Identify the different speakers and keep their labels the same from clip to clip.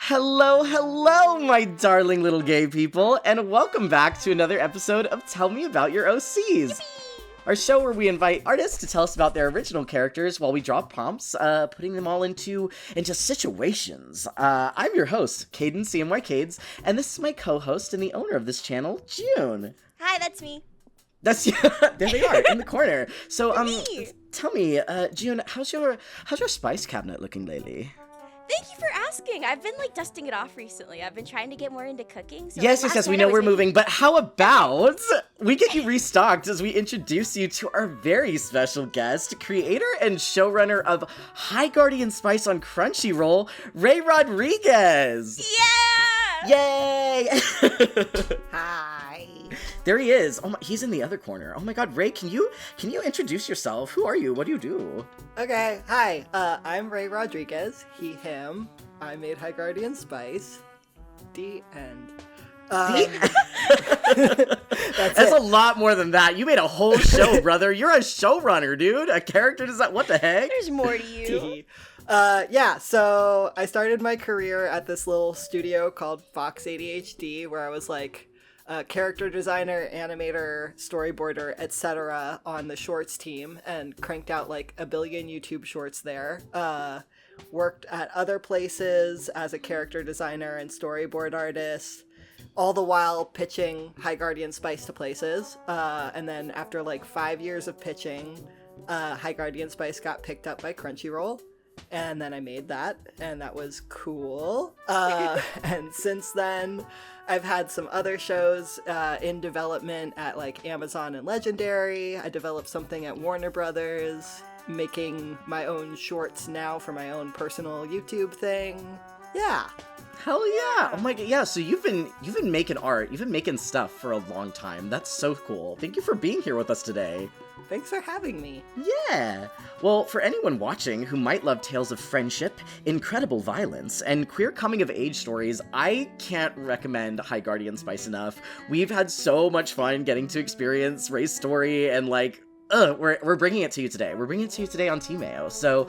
Speaker 1: Hello, hello, my darling little gay people, and welcome back to another episode of Tell Me About Your OCs. Yippee! Our show where we invite artists to tell us about their original characters while we draw prompts, putting them all into situations. I'm your host, Caden CMYCades, and this is my co-host and the owner of this channel, June.
Speaker 2: Hi, that's me.
Speaker 1: That's there they are in the corner. So tell me, June, how's your spice cabinet looking lately?
Speaker 2: Thank you for asking. I've been dusting it off recently. I've been trying to get more into cooking. So
Speaker 1: yes, we know we're moving, but how about we get you restocked as we introduce you to our very special guest, creator and showrunner of High Guardian Spice on Crunchyroll, Raye Rodriguez.
Speaker 2: Yeah!
Speaker 1: Yay!
Speaker 3: Hi.
Speaker 1: There he is. Oh my, he's in the other corner. Oh my God, Raye, can you introduce yourself? Who are you? What do you do?
Speaker 3: Okay, hi. I'm Raye Rodriguez. He, him. I made High Guardian Spice. The end.
Speaker 1: That's a lot more than that. You made a whole show, brother. You're a showrunner, dude. A character design. What the heck?
Speaker 2: There's more to you.
Speaker 3: Yeah, so I started my career at this little studio called Fox ADHD, where I was a character designer, animator, storyboarder, etc. on the shorts team, and cranked out a billion YouTube shorts there. Worked at other places as a character designer and storyboard artist, all the while pitching High Guardian Spice to places. And then after 5 years of pitching, High Guardian Spice got picked up by Crunchyroll. And then I made that, and that was cool. And since then, I've had some other shows in development at Amazon and Legendary. I developed something at Warner Brothers, making my own shorts now for my own personal YouTube thing. Yeah.
Speaker 1: Hell yeah! Oh my God, yeah. So you've been making art, you've been making stuff for a long time. That's so cool. Thank you for being here with us today.
Speaker 3: Thanks for having me.
Speaker 1: Yeah! Well, for anyone watching who might love tales of friendship, incredible violence, and queer coming-of-age stories, I can't recommend High Guardian Spice enough. We've had so much fun getting to experience Raye's story, and we're bringing it to you today. We're bringing it to you today on T-Mayo. So,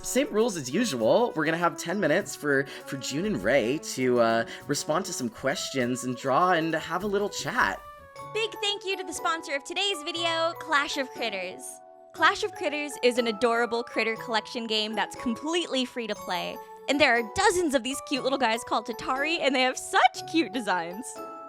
Speaker 1: same rules as usual. We're gonna have 10 minutes for June and Raye to respond to some questions and draw and have a little chat.
Speaker 2: Big thank you to the sponsor of today's video, Clash of Critters. Clash of Critters is an adorable critter collection game that's completely free to play. And there are dozens of these cute little guys called ᴬᵉ, and they have such cute designs.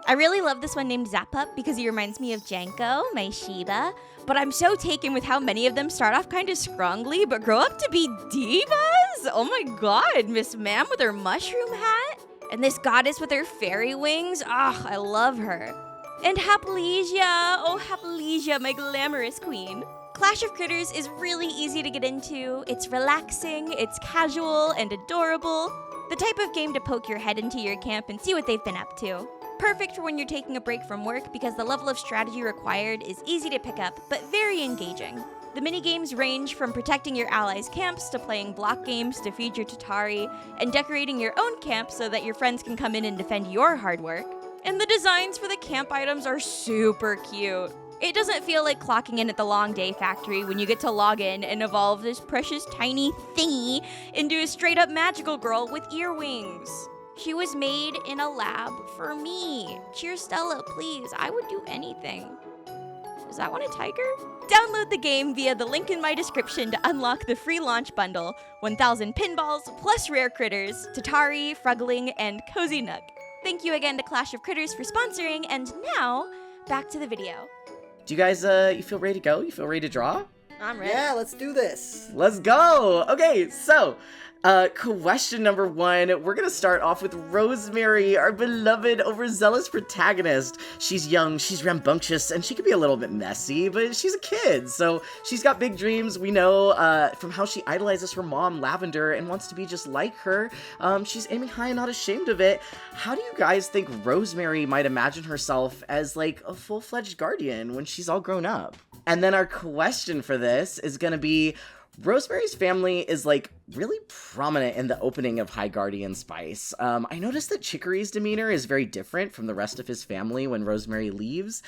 Speaker 2: I really love this one named Zappup because he reminds me of Janko, my Shiba, but I'm so taken with how many of them start off kind of scrungly but grow up to be divas. Oh my God, Miss Ma'am with her mushroom hat, and this goddess with her fairy wings. I love her. And Happlesia, oh Happlesia, my glamorous queen. Clash of Critters is really easy to get into. It's relaxing, it's casual and adorable. The type of game to poke your head into your camp and see what they've been up to. Perfect for when you're taking a break from work because the level of strategy required is easy to pick up, but very engaging. The minigames range from protecting your allies' camps to playing block games to feed your ᴬᵉ and decorating your own camp so that your friends can come in and defend your hard work. And the designs for the camp items are super cute. It doesn't feel like clocking in at the Long Day Factory when you get to log in and evolve this precious tiny thingy into a straight-up magical girl with earwings. She was made in a lab for me. Cheers, Stella, please. I would do anything. Does that want a tiger? Download the game via the link in my description to unlock the free launch bundle, 1,000 pinballs, plus rare critters, ᴬᵉ, Frugling, and Cozy Nook. Thank you again to Clash of Critters for sponsoring, and now, back to the video.
Speaker 1: Do you guys, you feel ready to go? You feel ready to draw?
Speaker 2: I'm ready.
Speaker 3: Yeah, let's do this.
Speaker 1: Let's go! Okay, so, question number 1. We're gonna start off with Rosemary, our beloved, overzealous protagonist. She's young, she's rambunctious, and she can be a little bit messy, but she's a kid, so she's got big dreams. We know from how she idolizes her mom, Lavender, and wants to be just like her. She's aiming high and not ashamed of it. How do you guys think Rosemary might imagine herself as, a full-fledged guardian when she's all grown up? And then our question for this is gonna be, Rosemary's family is, like, really prominent in the opening of High Guardian Spice. I noticed that Chicory's demeanor is very different from the rest of his family when Rosemary leaves.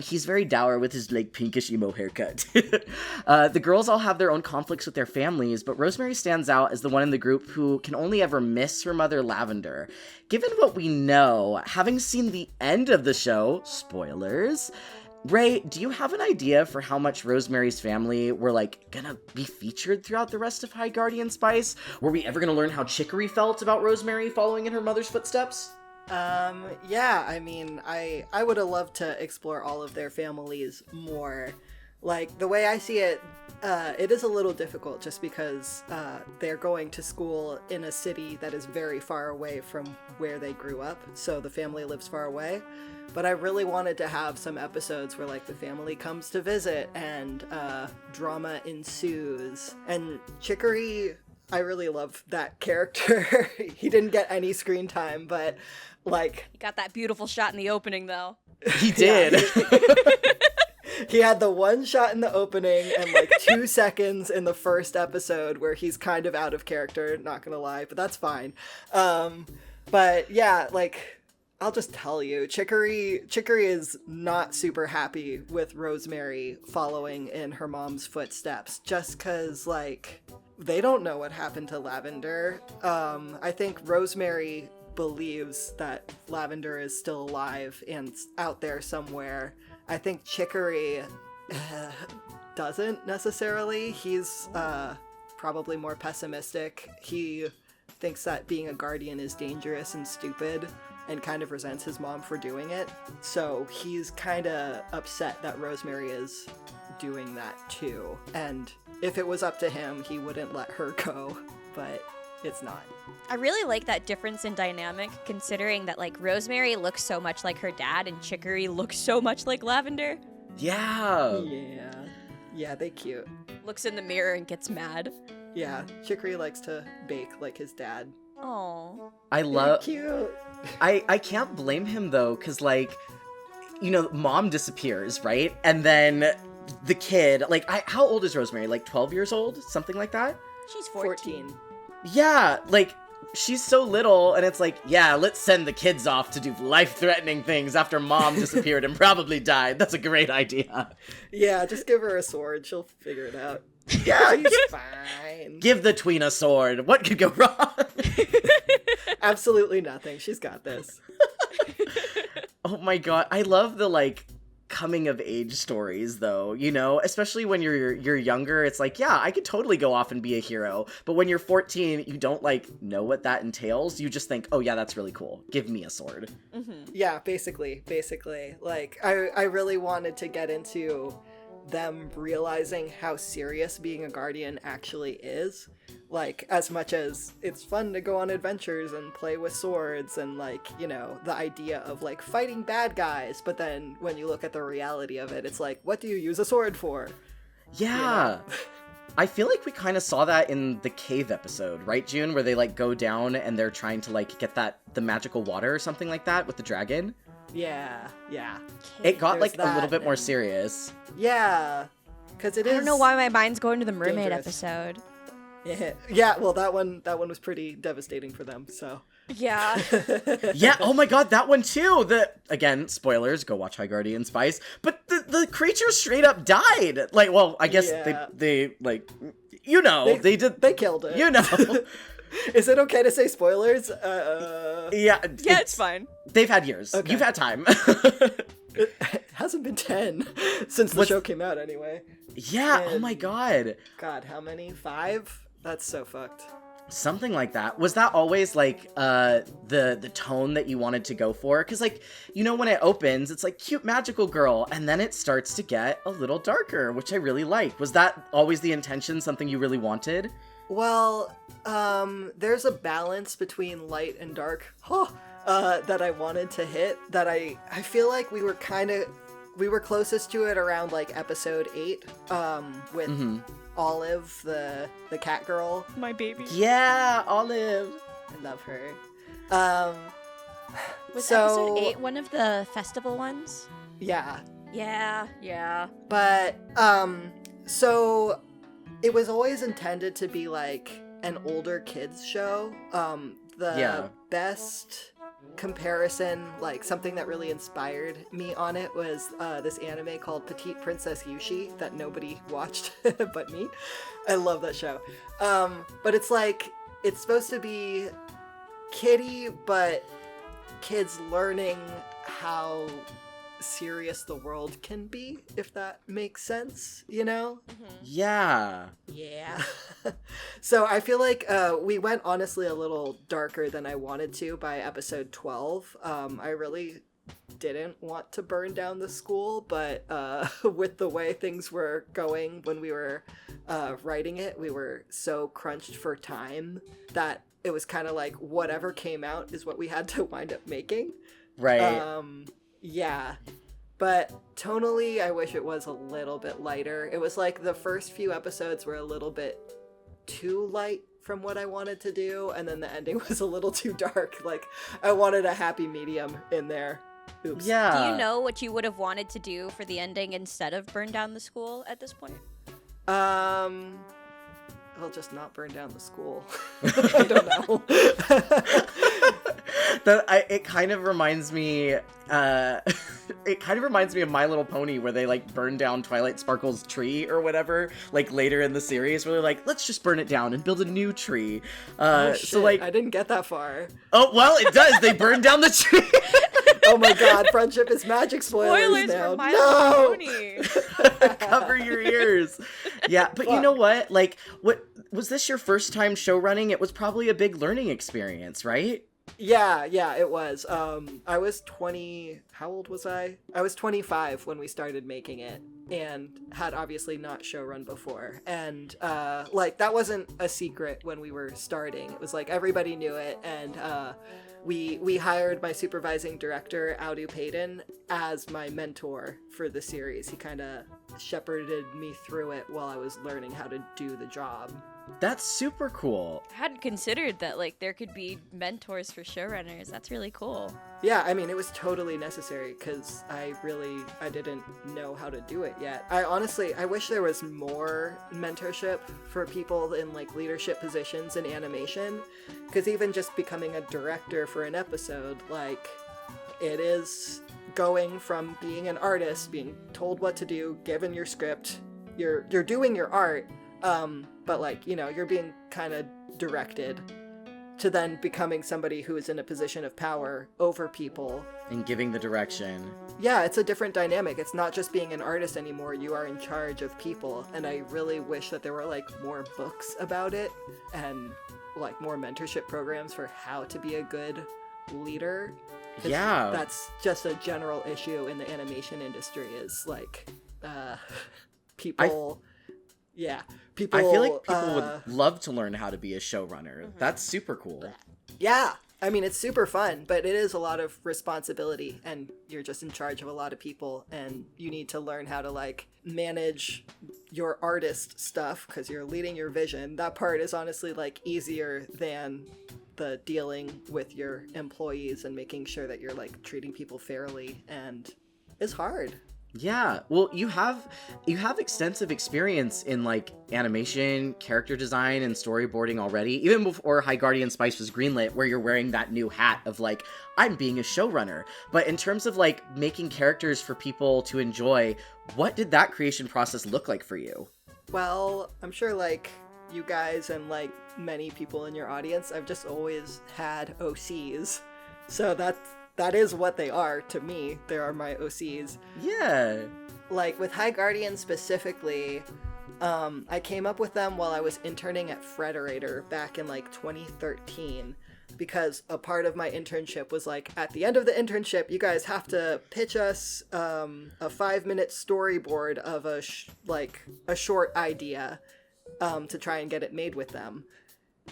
Speaker 1: He's very dour with his, like, pinkish emo haircut. The girls all have their own conflicts with their families, but Rosemary stands out as the one in the group who can only ever miss her mother Lavender. Given what we know, having seen the end of the show, spoilers, Raye, do you have an idea for how much Rosemary's family were, like, gonna be featured throughout the rest of High Guardian Spice? Were we ever gonna learn how Chicory felt about Rosemary following in her mother's footsteps?
Speaker 3: Yeah, I mean, I would have loved to explore all of their families more. Like, the way I see it, it is a little difficult just because they're going to school in a city that is very far away from where they grew up, so the family lives far away. But I really wanted to have some episodes where, like, the family comes to visit and drama ensues. And Chicory, I really love that character. He didn't get any screen time, but, like...
Speaker 2: He got that beautiful shot in the opening, though.
Speaker 1: He did.
Speaker 3: He had the one shot in the opening and, like, 2 seconds in the first episode where he's kind of out of character, not gonna lie, but that's fine. But, yeah, like... I'll just tell you, Chicory is not super happy with Rosemary following in her mom's footsteps, just because, like, they don't know what happened to Lavender. I think Rosemary believes that Lavender is still alive and out there somewhere. I think Chicory doesn't necessarily. He's probably more pessimistic. He thinks that being a guardian is dangerous and stupid, and kind of resents his mom for doing it. So he's kind of upset that Rosemary is doing that too. And if it was up to him, he wouldn't let her go, but it's not.
Speaker 2: I really like that difference in dynamic, considering that, like, Rosemary looks so much like her dad and Chicory looks so much like Lavender.
Speaker 1: Yeah.
Speaker 3: Yeah, they cute.
Speaker 2: Looks in the mirror and gets mad.
Speaker 3: Yeah, Chicory likes to bake like his dad.
Speaker 2: Oh.
Speaker 1: I love...
Speaker 3: Cute.
Speaker 1: I can't blame him, though, because, like, you know, mom disappears, right? And then the kid, like, how old is Rosemary? Like, 12 years old? Something like that?
Speaker 2: She's 14.
Speaker 1: Yeah, like, she's so little, and it's like, yeah, let's send the kids off to do life-threatening things after mom disappeared and probably died. That's a great idea.
Speaker 3: Yeah, just give her a sword. She'll figure it out. Yeah, she's fine.
Speaker 1: Give the tween a sword. What could go wrong?
Speaker 3: Absolutely nothing. She's got this.
Speaker 1: Oh my god. I love the, like, coming of age stories, though, you know, especially when you're younger. It's like, yeah, I could totally go off and be a hero, but when you're 14, you don't, like, know what that entails. You just think, oh yeah, that's really cool, give me a sword.
Speaker 2: Mm-hmm.
Speaker 3: Yeah, basically, like, I really wanted to get into them realizing how serious being a guardian actually is. Like, as much as it's fun to go on adventures and play with swords and, like, you know, the idea of, like, fighting bad guys, but then when you look at the reality of it, it's like, what do you use a sword for?
Speaker 1: Yeah.
Speaker 3: You know?
Speaker 1: I feel like we kind of saw that in the cave episode, right, June? Where they, like, go down and they're trying to, like, get the magical water or something like that with the dragon.
Speaker 3: Yeah.
Speaker 1: It got,
Speaker 3: There's
Speaker 1: like, a little bit more serious.
Speaker 3: Yeah, because it is...
Speaker 2: I don't know why my mind's going to the mermaid
Speaker 3: dangerous.
Speaker 2: episode.
Speaker 3: Yeah, well, that one was pretty devastating for them, so...
Speaker 2: Yeah.
Speaker 1: Yeah, oh my god, that one too! Again, spoilers, go watch High Guardian Spice, but the creature straight up died! Like, well, I guess they like, you know, they
Speaker 3: killed it.
Speaker 1: You know.
Speaker 3: Is it okay to say spoilers?
Speaker 1: Yeah,
Speaker 2: it's fine.
Speaker 1: They've had years.
Speaker 3: Okay.
Speaker 1: You've had time.
Speaker 3: It hasn't been 10 since the show came out anyway.
Speaker 1: Yeah,
Speaker 3: And
Speaker 1: oh my god.
Speaker 3: God, how many? 5? That's so fucked.
Speaker 1: Something like that. Was that always, like, the tone that you wanted to go for? Because, like, you know, when it opens, it's like, cute magical girl, and then it starts to get a little darker, which I really like. Was that always the intention, something you really wanted?
Speaker 3: Well, there's a balance between light and dark that I wanted to hit, that I feel like we were closest to it around, like, episode 8, with Olive, the cat girl.
Speaker 2: My baby.
Speaker 1: Yeah, Olive.
Speaker 3: I love her.
Speaker 2: Was
Speaker 3: so,
Speaker 2: episode 8 one of the festival ones?
Speaker 3: Yeah.
Speaker 2: Yeah.
Speaker 3: But, so it was always intended to be like an older kids show. The best comparison, like something that really inspired me on it, was this anime called Petite Princess Yushi that nobody watched but me. I love that show. But it's like, it's supposed to be kiddie, but kids learning how serious the world can be, if that makes sense, you know?
Speaker 1: Yeah.
Speaker 3: So I feel like we went honestly a little darker than I wanted to by episode 12. I really didn't want to burn down the school, but with the way things were going when we were writing it, we were so crunched for time that it was kind of like whatever came out is what we had to wind up making.
Speaker 1: Right.
Speaker 3: Yeah. But tonally, I wish it was a little bit lighter. It was like the first few episodes were a little bit too light from what I wanted to do, and then the ending was a little too dark. Like, I wanted a happy medium in there. Oops.
Speaker 1: Yeah.
Speaker 2: Do you know what you would have wanted to do for the ending instead of burn down the school at this point?
Speaker 3: I'll just not burn down the school. I don't know.
Speaker 1: It kind of reminds me of My Little Pony, where they like burn down Twilight Sparkle's tree or whatever, like later in the series, where they're like, let's just burn it down and build a new tree.
Speaker 3: Shit.
Speaker 1: So like,
Speaker 3: I didn't get that far.
Speaker 1: Oh well, it does. They burn down the tree.
Speaker 3: Oh my god, friendship is magic. Spoilers now.
Speaker 2: For My Little Pony.
Speaker 1: Cover your ears. Yeah, but you know what? Like, what was this your first time show running? It was probably a big learning experience, right?
Speaker 3: Yeah, it was. I was 20. How old was I? I was 25 when we started making it, and had obviously not show run before. And like, that wasn't a secret when we were starting. It was like everybody knew it, and we hired my supervising director, ᴠᴦ as my mentor for the series. He kind of shepherded me through it while I was learning how to do the job.
Speaker 1: That's super cool.
Speaker 2: I hadn't considered that, like, there could be mentors for showrunners. That's really cool.
Speaker 3: Yeah, I mean, it was totally necessary because I didn't know how to do it yet. I wish there was more mentorship for people in like leadership positions in animation, because even just becoming a director for an episode, like, it is going from being an artist, being told what to do, given your script, you're doing your art, but like, you know, you're being kind of directed, to then becoming somebody who is in a position of power over people.
Speaker 1: And giving the direction.
Speaker 3: Yeah, it's a different dynamic. It's not just being an artist anymore. You are in charge of people. And I really wish that there were like more books about it and like more mentorship programs for how to be a good leader.
Speaker 1: Yeah.
Speaker 3: That's just a general issue in the animation industry, is like people... People,
Speaker 1: I feel like people would love to learn how to be a showrunner. That's super cool.
Speaker 3: Yeah. I mean, it's super fun, but it is a lot of responsibility, and you're just in charge of a lot of people, and you need to learn how to like manage your artist stuff because you're leading your vision. That part is honestly like easier than the dealing with your employees and making sure that you're like treating people fairly, and it's hard.
Speaker 1: Yeah, well, you have extensive experience in like animation, character design, and storyboarding already, even before High Guardian Spice was greenlit, where you're wearing that new hat of like, I'm being a showrunner. But in terms of like making characters for people to enjoy, what did that creation process look like for you?
Speaker 3: Well, I'm sure like you guys and like many people in your audience, I've just always had OCs. So that is what they are to me. They are my OCs.
Speaker 1: Yeah.
Speaker 3: Like with High Guardian specifically, I came up with them while I was interning at Frederator back in like 2013, because a part of my internship was like, at the end of the internship, you guys have to pitch us a 5-minute storyboard of a short idea to try and get it made with them.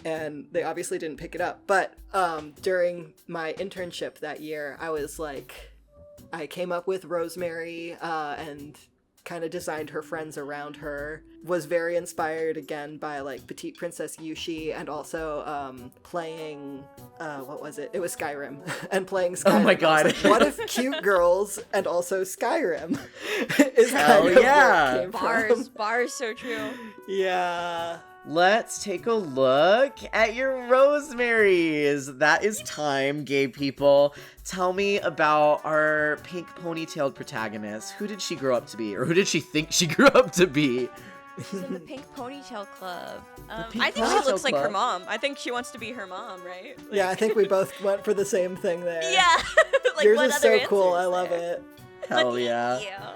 Speaker 3: And they obviously didn't pick it up. But during my internship that year, I was like, I came up with Rosemary and kind of designed her friends around her, was very inspired again by like Petite Princess Yushi, and also playing what was it? It was Skyrim. And playing Skyrim.
Speaker 1: Oh my god.
Speaker 3: Like, what if cute girls and also Skyrim is
Speaker 1: Hell
Speaker 3: kind of
Speaker 1: yeah.
Speaker 3: where it came from.
Speaker 2: Bars, so true.
Speaker 3: Yeah.
Speaker 1: Let's take a look at your Rosemaries. That is time, gay people. Tell me about our pink ponytailed protagonist. Who did she grow up to be? Or who did she think she grew up to be?
Speaker 2: She's in the Pink Ponytail Club.
Speaker 1: Pink
Speaker 2: I think she
Speaker 1: Ponytail
Speaker 2: looks like her
Speaker 1: Club.
Speaker 2: mom. I think she wants to be her mom, right? Like,
Speaker 3: Yeah, I think we both went for the same thing there.
Speaker 2: yeah. Like,
Speaker 3: Yours
Speaker 2: what
Speaker 3: is
Speaker 2: other
Speaker 3: so cool.
Speaker 2: answer
Speaker 3: I
Speaker 2: is
Speaker 3: love
Speaker 2: there?
Speaker 3: it.
Speaker 1: Hell yeah.
Speaker 2: Yeah.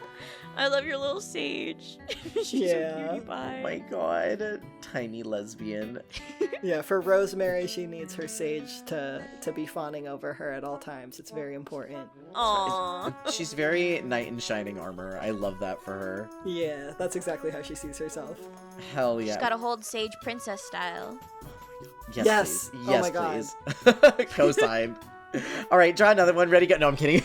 Speaker 2: I love your little sage. She's
Speaker 3: Yeah.
Speaker 2: a cutie pie.
Speaker 1: Oh my god. Tiny lesbian.
Speaker 3: Yeah, for Rosemary, she needs her sage to be fawning over her at all times. It's very important.
Speaker 2: Aww.
Speaker 1: She's very knight in shining armor. I love that for her.
Speaker 3: Yeah, that's exactly how she sees herself.
Speaker 1: Hell yeah.
Speaker 2: She's gotta hold sage princess style.
Speaker 3: Yes.
Speaker 1: Please.
Speaker 3: Oh
Speaker 1: Yes,
Speaker 3: my God.
Speaker 1: please. Co-signed. All right, draw another one. Ready, go. No, I'm kidding.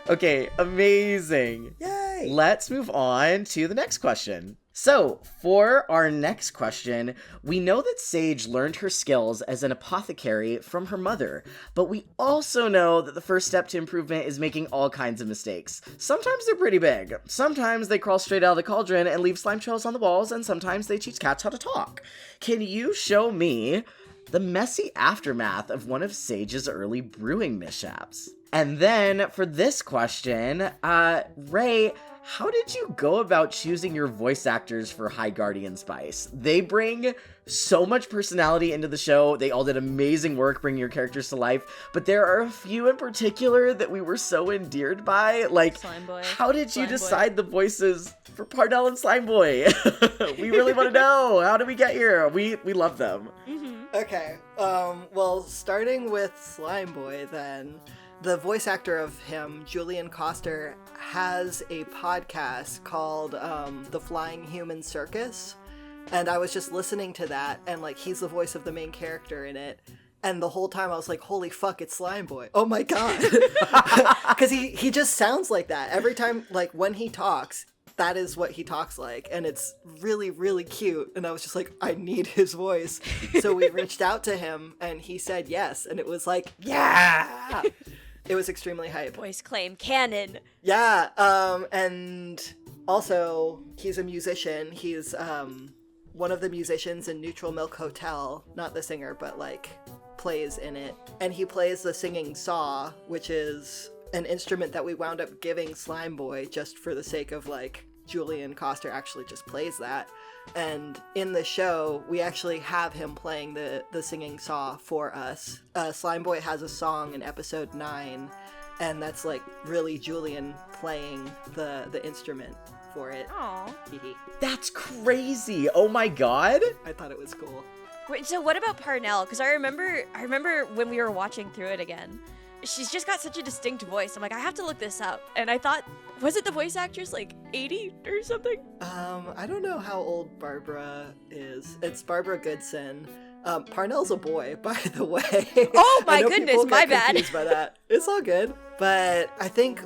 Speaker 1: Okay, amazing.
Speaker 3: Yay!
Speaker 1: Let's move on to the next question. So, for our next question, we know that Sage learned her skills as an apothecary from her mother, but we also know that the first step to improvement is making all kinds of mistakes. Sometimes they're pretty big. Sometimes they crawl straight out of the cauldron and leave slime trails on the walls, and sometimes they teach cats how to talk. Can you show me the messy aftermath of one of Sage's early brewing mishaps? And then, for this question, Raye, how did you go about choosing your voice actors for High Guardian Spice? They bring so much personality into the show. They all did amazing work bringing your characters to life, but there are a few in particular that we were so endeared by. Like,
Speaker 2: Slime Boy.
Speaker 1: how did you
Speaker 2: Slime Boy.
Speaker 1: decide the voices for Parnell and Slime Boy? We really want to know. How did we get here? We love them.
Speaker 3: Okay, well, starting with Slime Boy then, the voice actor of him, Julian Coster, has a podcast called The Flying Human Circus, and I was just listening to that, and like he's the voice of the main character in it, and the whole time I was like, holy fuck, it's Slime Boy. Oh my god. Because he just sounds like that. Every time, like when he talks, that is what he talks like, and it's really, really cute, and I was just like, I need his voice. So we reached out to him, and he said yes, and it was like, yeah! It was extremely hype.
Speaker 2: Voice claim canon.
Speaker 3: Yeah, and also, he's a musician. He's one of the musicians in Neutral Milk Hotel. Not the singer, but like, plays in it. And he plays the singing saw, which is an instrument that we wound up giving Slime Boy just for the sake of like, Julian Coster actually just plays that. And in the show, we actually have him playing the singing saw for us. Slime Boy has a song in episode 9, and that's like really Julian playing the instrument for it.
Speaker 2: Aww.
Speaker 1: That's crazy. Oh my god.
Speaker 3: I thought it was cool.
Speaker 2: Wait, so what about Parnell? Because I remember when we were watching through it again. She's just got such a distinct voice. I'm like, I have to look this up. And I thought, was it the voice actress like 80 or something?
Speaker 3: I don't know how old Barbara is. It's Barbara Goodson. Parnell's a boy, by the way.
Speaker 2: Oh my
Speaker 3: I know
Speaker 2: goodness,
Speaker 3: people
Speaker 2: my
Speaker 3: get
Speaker 2: bad.
Speaker 3: confused by that. It's all good. But I think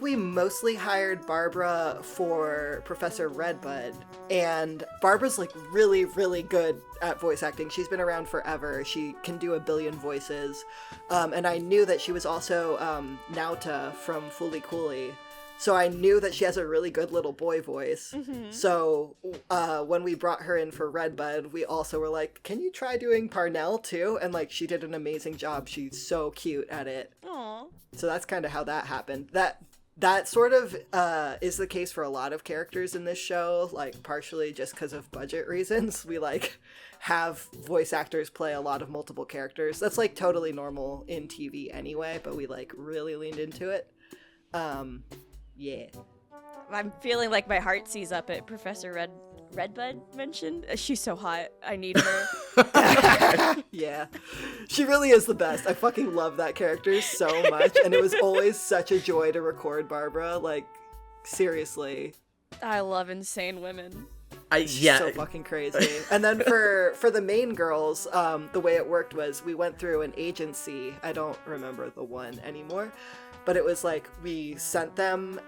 Speaker 3: we mostly hired Barbara for Professor Redbud, and Barbara's like really, really good at voice acting. She's been around forever. She can do a billion voices. And I knew that she was also Nauta from Fooly Cooly. So I knew that she has a really good little boy voice. So when we brought her in for Redbud, we also were like, can you try doing Parnell too? And like, she did an amazing job. She's so cute at it.
Speaker 2: Aww.
Speaker 3: So that's kind of how that happened. That sort of is the case for a lot of characters in this show, like partially just because of budget reasons. We like have voice actors play a lot of multiple characters. That's like totally normal in TV anyway, but we like really leaned into it. Yeah.
Speaker 2: I'm feeling like my heart sees up at Professor Redbud mentioned. She's so hot. I need her.
Speaker 3: Yeah. She really is the best. I fucking love that character so much, and it was always such a joy to record Barbara. Like, seriously.
Speaker 2: I love insane women.
Speaker 3: So fucking crazy. And then for the main girls, the way it worked was we went through an agency. I don't remember the one anymore, but it was like we sent them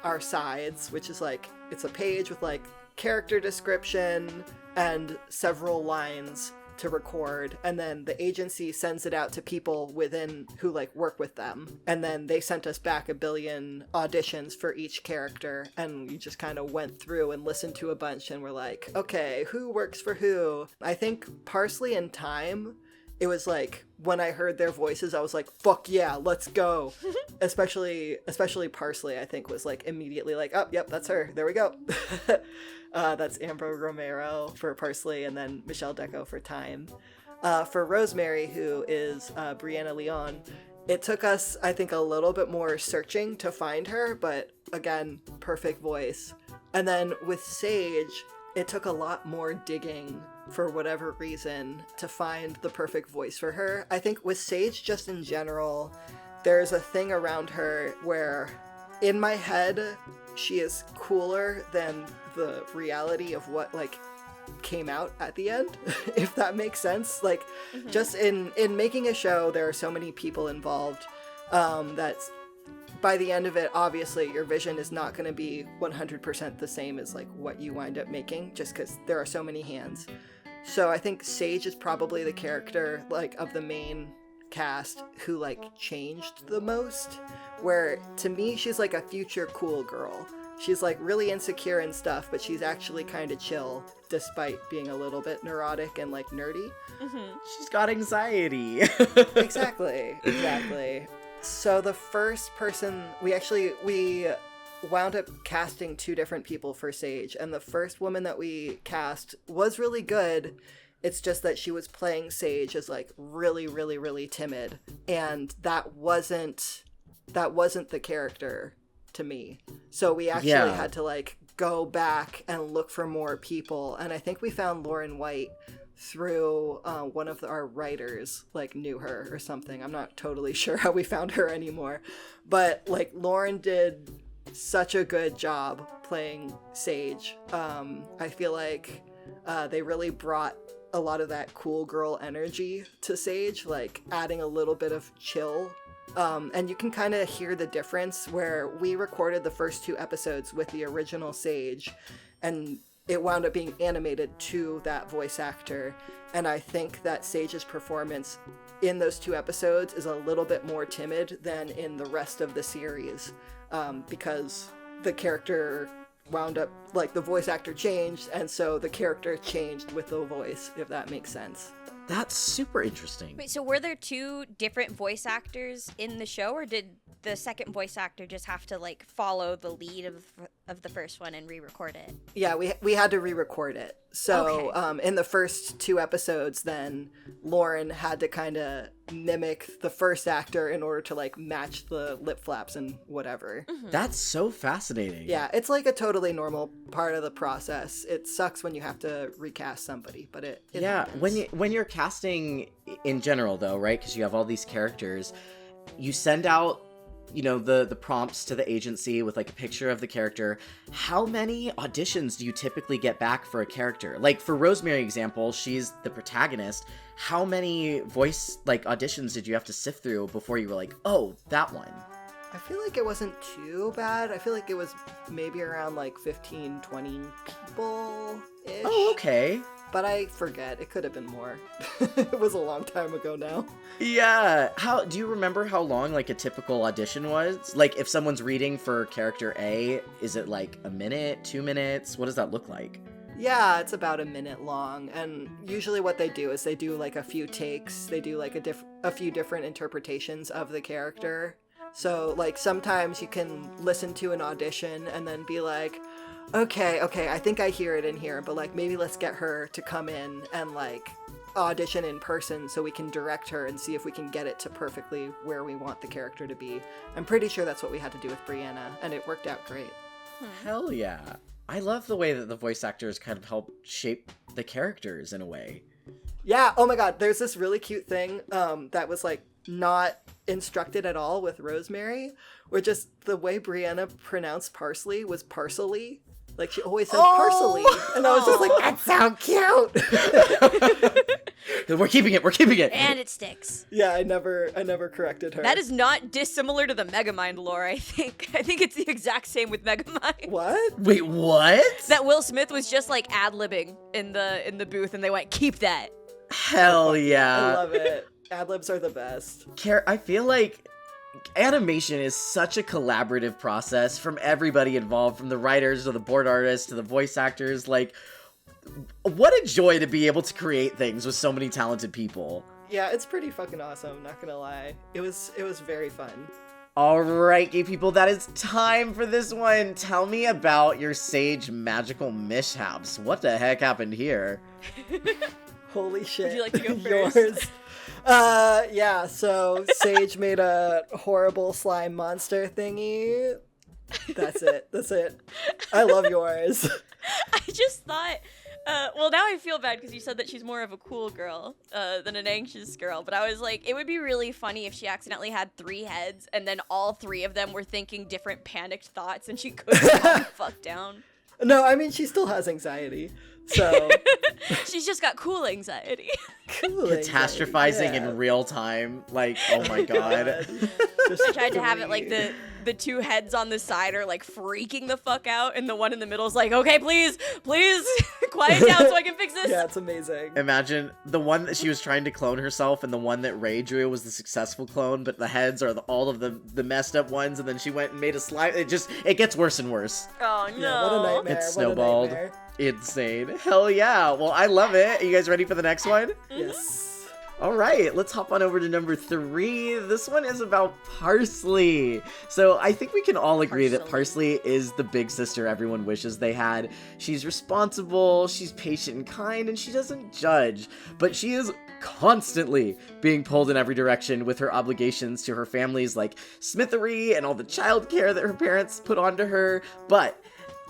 Speaker 3: our sides, which is like it's a page with like character description and several lines to record, and then the agency sends it out to people within who like work with them, and then they sent us back 1 billion auditions for each character, and we just kind of went through and listened to a bunch, and we're like, okay, who works for who? I think Parsley and Time, it was like when I heard their voices I was like, fuck yeah, let's go. especially Parsley, I think, was like immediately like, oh yep, that's her, there we go. That's Amber Romero for Parsley, and then Michelle Deco for Time. For Rosemary, who is Brianna Leon, it took us, I think, a little bit more searching to find her, but again, perfect voice. And then with Sage, it took a lot more digging for whatever reason to find the perfect voice for her. I think with Sage, just in general, there's a thing around her where in my head, she is cooler than the reality of what like came out at the end, if that makes sense. Like, just in making a show, there are so many people involved that by the end of it, obviously your vision is not going to be 100% the same as like what you wind up making, just because there are so many hands. So I think Sage is probably the character like of the main cast who like changed the most, where to me she's like a future cool girl. She's like really insecure and stuff, but she's actually kind of chill despite being a little bit neurotic and like nerdy.
Speaker 1: She's got anxiety.
Speaker 3: Exactly. So the first person we wound up casting 2 different people for Sage, and the first woman that we cast was really good. It's just that she was playing Sage as like really, really, really timid, and that wasn't the character to me. So we actually had to like go back and look for more people, and I think we found Lauren White through one of our writers like knew her or something. I'm not totally sure how we found her anymore, but like Lauren did such a good job playing Sage. I feel like they really brought a lot of that cool girl energy to Sage, like adding a little bit of chill. And you can kind of hear the difference where we recorded the first 2 episodes with the original Sage, and it wound up being animated to that voice actor. And I think that Sage's performance in those 2 episodes is a little bit more timid than in the rest of the series, because the character wound up, like, the voice actor changed, and so the character changed with the voice, if that makes sense.
Speaker 1: That's super interesting.
Speaker 2: Wait, so were there 2 different voice actors in the show, or did the second voice actor just have to like follow the lead of the first one and re-record it?
Speaker 3: Yeah, we had to re-record it. So
Speaker 2: Okay.
Speaker 3: In the first 2 episodes, then Lauren had to kind of mimic the first actor in order to like match the lip flaps and whatever.
Speaker 1: That's so fascinating.
Speaker 3: Yeah, it's like a totally normal part of the process. It sucks when you have to recast somebody, but it
Speaker 1: Yeah,
Speaker 3: happens.
Speaker 1: when you're casting in general though, right? Because you have all these characters, you send out, you know, the prompts to the agency with like a picture of the character. How many auditions do you typically get back for a character? Like for Rosemary example, she's the protagonist. How many voice like auditions did you have to sift through before you were like, oh, that one?
Speaker 3: I feel like it wasn't too bad. I feel like it was maybe around like 15, 20 people-ish.
Speaker 1: Oh, okay.
Speaker 3: But I forget. It could have been more. It was a long time ago now.
Speaker 1: Yeah. How do you remember how long like a typical audition was? Like if someone's reading for character A, is it like a minute, 2 minutes? What does that look like?
Speaker 3: Yeah, it's about a minute long, and usually what they do is they do like a few takes. They do like a few different interpretations of the character. So like sometimes you can listen to an audition and then be like, okay, I think I hear it in here, but like maybe let's get her to come in and like audition in person so we can direct her and see if we can get it to perfectly where we want the character to be. I'm pretty sure that's what we had to do with Brianna, and it worked out great.
Speaker 1: Hell yeah. I love the way that the voice actors kind of help shape the characters in a way.
Speaker 3: Yeah, oh my god, there's this really cute thing that was like not instructed at all with Rosemary, where just the way Brianna pronounced parsley was parsley. Like, she always said Parsley. And I was just like, that's so cute.
Speaker 1: We're keeping it.
Speaker 2: And it sticks.
Speaker 3: Yeah, I never corrected her.
Speaker 4: That is not dissimilar to the Megamind lore, I think. I think it's the exact same with Megamind.
Speaker 3: What?
Speaker 1: Wait, what?
Speaker 4: That Will Smith was just like ad-libbing in the booth, and they went, keep that.
Speaker 1: Hell yeah.
Speaker 3: I love it. Ad-libs are the best.
Speaker 1: I feel like animation is such a collaborative process from everybody involved, from the writers to the board artists to the voice actors. Like, what a joy to be able to create things with so many talented people.
Speaker 3: Yeah, it's pretty fucking awesome, not gonna lie. It was very fun.
Speaker 1: Alright, gay people, that is time for this one. Tell me about your sage magical mishaps. What the heck happened here?
Speaker 3: Holy shit.
Speaker 4: Would you like to go first?
Speaker 3: Yours. Yeah, so Sage made a horrible slime monster thingy. That's it. I love yours.
Speaker 4: I just thought, well, now I feel bad because you said that she's more of a cool girl than an anxious girl, but I was like, it would be really funny if she accidentally had 3 heads and then all 3 of them were thinking different panicked thoughts and she couldn't calm the fuck down.
Speaker 3: No, I mean, she still has anxiety, so...
Speaker 4: She's just got cool anxiety.
Speaker 3: Cool
Speaker 1: Catastrophizing
Speaker 3: anxiety, yeah.
Speaker 1: in real time. Like, oh my god.
Speaker 3: Just
Speaker 4: I tried to have it like
Speaker 3: three.
Speaker 4: the 2 heads on the side are like freaking the fuck out, and the one in the middle is like, okay, please, quiet down so I can fix this.
Speaker 3: Yeah, it's amazing.
Speaker 1: Imagine the one that she was trying to clone herself and the one that Raye drew was the successful clone, but the heads are all of the messed up ones, and then she went and made a slime. It gets worse and worse.
Speaker 4: Oh no.
Speaker 3: Yeah, what a nightmare.
Speaker 1: It's
Speaker 3: what a
Speaker 1: snowballed.
Speaker 3: nightmare.
Speaker 1: Insane. Hell yeah. Well, I love it. Are you guys ready for the next one?
Speaker 3: Yes.
Speaker 1: All right, let's hop on over to number 3. This one is about Parsley. So I think we can all agree that Parsley is the big sister everyone wishes they had. She's responsible, she's patient and kind, and she doesn't judge. But she is constantly being pulled in every direction with her obligations to her families like ʻŌĆ£ᴬᵒᵃ and all the childcare that her parents put onto her. But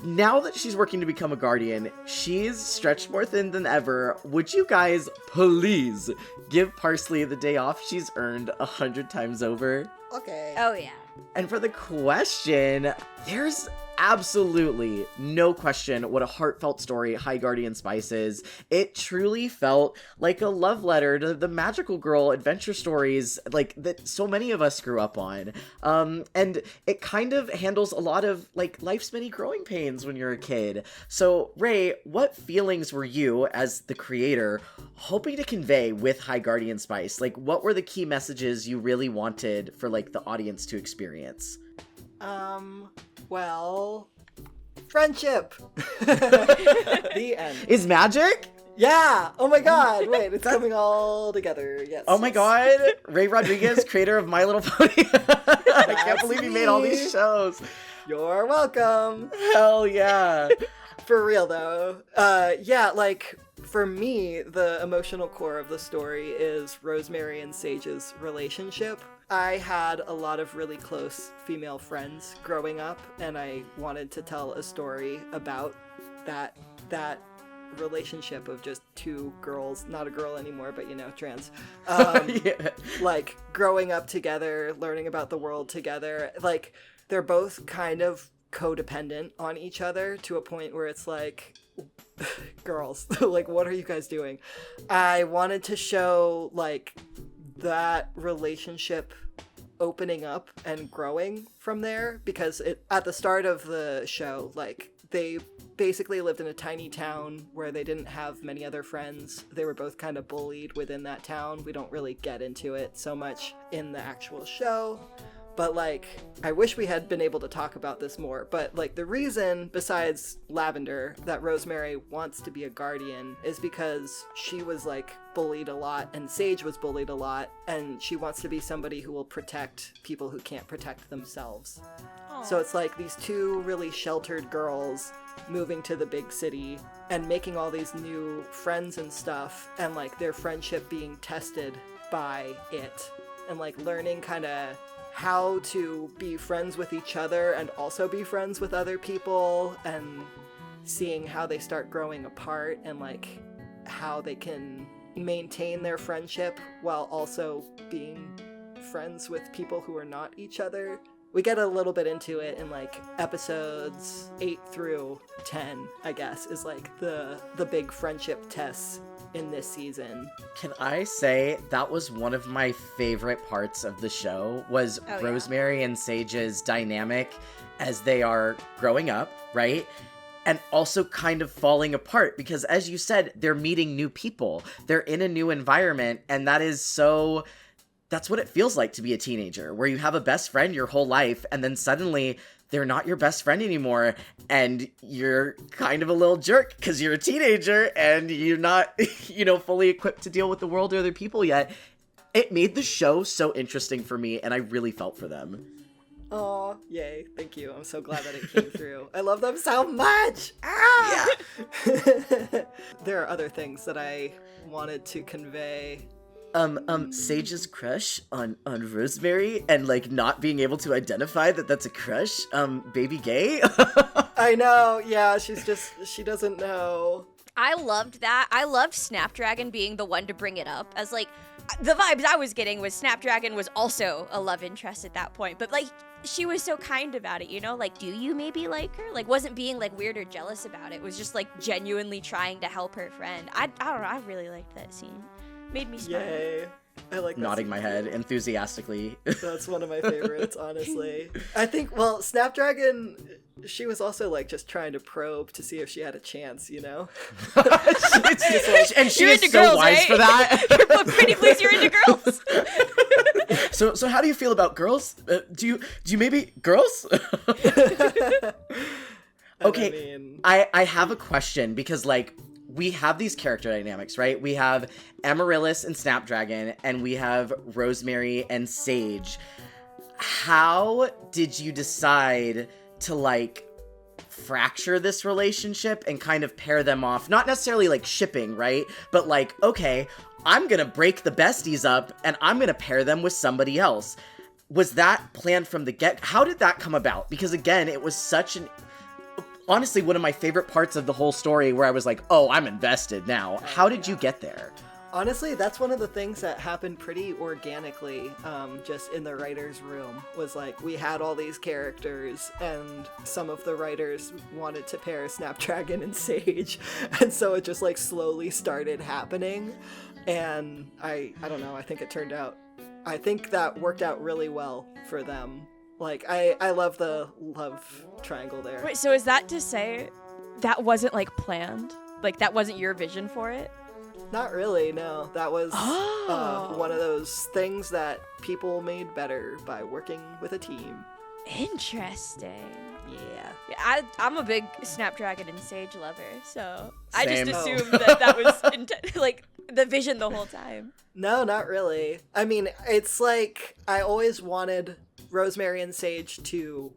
Speaker 1: now that she's working to become a guardian, she's stretched more thin than ever. Would you guys please give Parsley the day off she's earned 100 times over?
Speaker 3: Okay.
Speaker 2: Oh, yeah.
Speaker 1: And for the question, there's absolutely no question what a heartfelt story High Guardian Spice is. It truly felt like a love letter to the magical girl adventure stories like that so many of us grew up on. And it kind of handles a lot of like life's many growing pains when you're a kid. So Raye, what feelings were you as the creator hoping to convey with High Guardian Spice? Like, what were the key messages you really wanted for like the audience to experience?
Speaker 3: Well, friendship. The end.
Speaker 1: Is magic?
Speaker 3: Yeah. Oh my god. Wait, it's coming all together. Yes.
Speaker 1: Oh my god. Raye Rodriguez, creator of My Little Pony. I can't believe he made all these shows.
Speaker 3: You're welcome.
Speaker 1: Hell yeah.
Speaker 3: For real though. Yeah, like for me, the emotional core of the story is Rosemary and Sage's relationship. I had a lot of really close female friends growing up, and I wanted to tell a story about that relationship of just 2 girls, not a girl anymore, but you know, trans.
Speaker 1: Yeah.
Speaker 3: Like growing up together, learning about the world together. Like they're both kind of codependent on each other to a point where it's like, girls, like what are you guys doing? I wanted to show like that relationship opening up and growing from there, because at the start of the show, like they basically lived in a tiny town where they didn't have many other friends. They were both kind of bullied within that town. We don't really get into it so much in the actual show. But like, I wish we had been able to talk about this more, but like the reason, besides Lavender, that Rosemary wants to be a guardian is because she was like bullied a lot and Sage was bullied a lot, and she wants to be somebody who will protect people who can't protect themselves.
Speaker 4: Aww.
Speaker 3: So it's like these 2 really sheltered girls moving to the big city and making all these new friends and stuff, and like their friendship being tested by it, and like learning kind of how to be friends with each other and also be friends with other people, and seeing how they start growing apart and like how they can maintain their friendship while also being friends with people who are not each other. we get a little bit into it in like episodes 8 through 10, I guess, is like the big friendship tests in this season.
Speaker 1: Can I say that was one of my favorite parts of the show was Rosemary and Sage's dynamic as they are growing up, right? And also kind of falling apart because, as you said, they're meeting new people. They're in a new environment, and that's what it feels like to be a teenager, where you have a best friend your whole life, and then suddenly they're not your best friend anymore, and you're kind of a little jerk because you're a teenager and you're not, fully equipped to deal with the world or other people yet. It made the show so interesting for me, and I really felt for them.
Speaker 3: Oh, yay. Thank you. I'm so glad that it came through. I love them so much. Ah! Yeah. There are other things that I wanted to convey.
Speaker 1: Sage's crush on Rosemary and, like, not being able to identify that that's a crush, baby gay?
Speaker 3: I know, yeah, she doesn't know.
Speaker 4: I loved that. I loved Snapdragon being the one to bring it up, as, like, the vibes I was getting was Snapdragon was also a love interest at that point, but, like, she was so kind about it, like, do you maybe like her? Like, wasn't being, like, weird or jealous about it. It was just, like, genuinely trying to help her friend. I don't know, I really liked that scene. Made me smile.
Speaker 3: Yay. I like that.
Speaker 1: Nodding my head enthusiastically.
Speaker 3: That's one of my favorites, honestly. I think, Snapdragon, she was also, like, just trying to probe to see if she had a chance,
Speaker 1: and she
Speaker 4: you're
Speaker 1: is
Speaker 4: into
Speaker 1: so
Speaker 4: girls,
Speaker 1: wise
Speaker 4: right?
Speaker 1: for that.
Speaker 4: You're pretty please you're into girls.
Speaker 1: So how do you feel about girls? Do you maybe girls? Okay, I have a question because, like, we have these character dynamics, right? We have Amaryllis and Snapdragon, and we have Rosemary and Sage. How did you decide to, like, fracture this relationship and kind of pair them off? Not necessarily, like, shipping, right? But, like, okay, I'm gonna break the besties up, and I'm gonna pair them with somebody else. Was that planned from the get? How did that come about? Because, again, it was honestly one of my favorite parts of the whole story where I was like, oh, I'm invested now. How did you get there?
Speaker 3: Honestly, that's one of the things that happened pretty organically, just in the writer's room, was like, we had all these characters, and some of the writers wanted to pair Snapdragon and Sage, and so it just, like, slowly started happening, and I don't know, I think that worked out really well for them. Like, I love the love triangle there.
Speaker 4: Wait, so is that to say that wasn't, like, planned? Like, that wasn't your vision for it?
Speaker 3: Not really, no. That was one of those things that people made better by working with a team.
Speaker 4: Interesting.
Speaker 3: Yeah.
Speaker 4: I'm a big Snapdragon and Sage lover, so
Speaker 1: Same.
Speaker 4: I just assumed that was like the vision the whole time.
Speaker 3: No, not really. I mean, it's like I always wanted Rosemary and Sage to,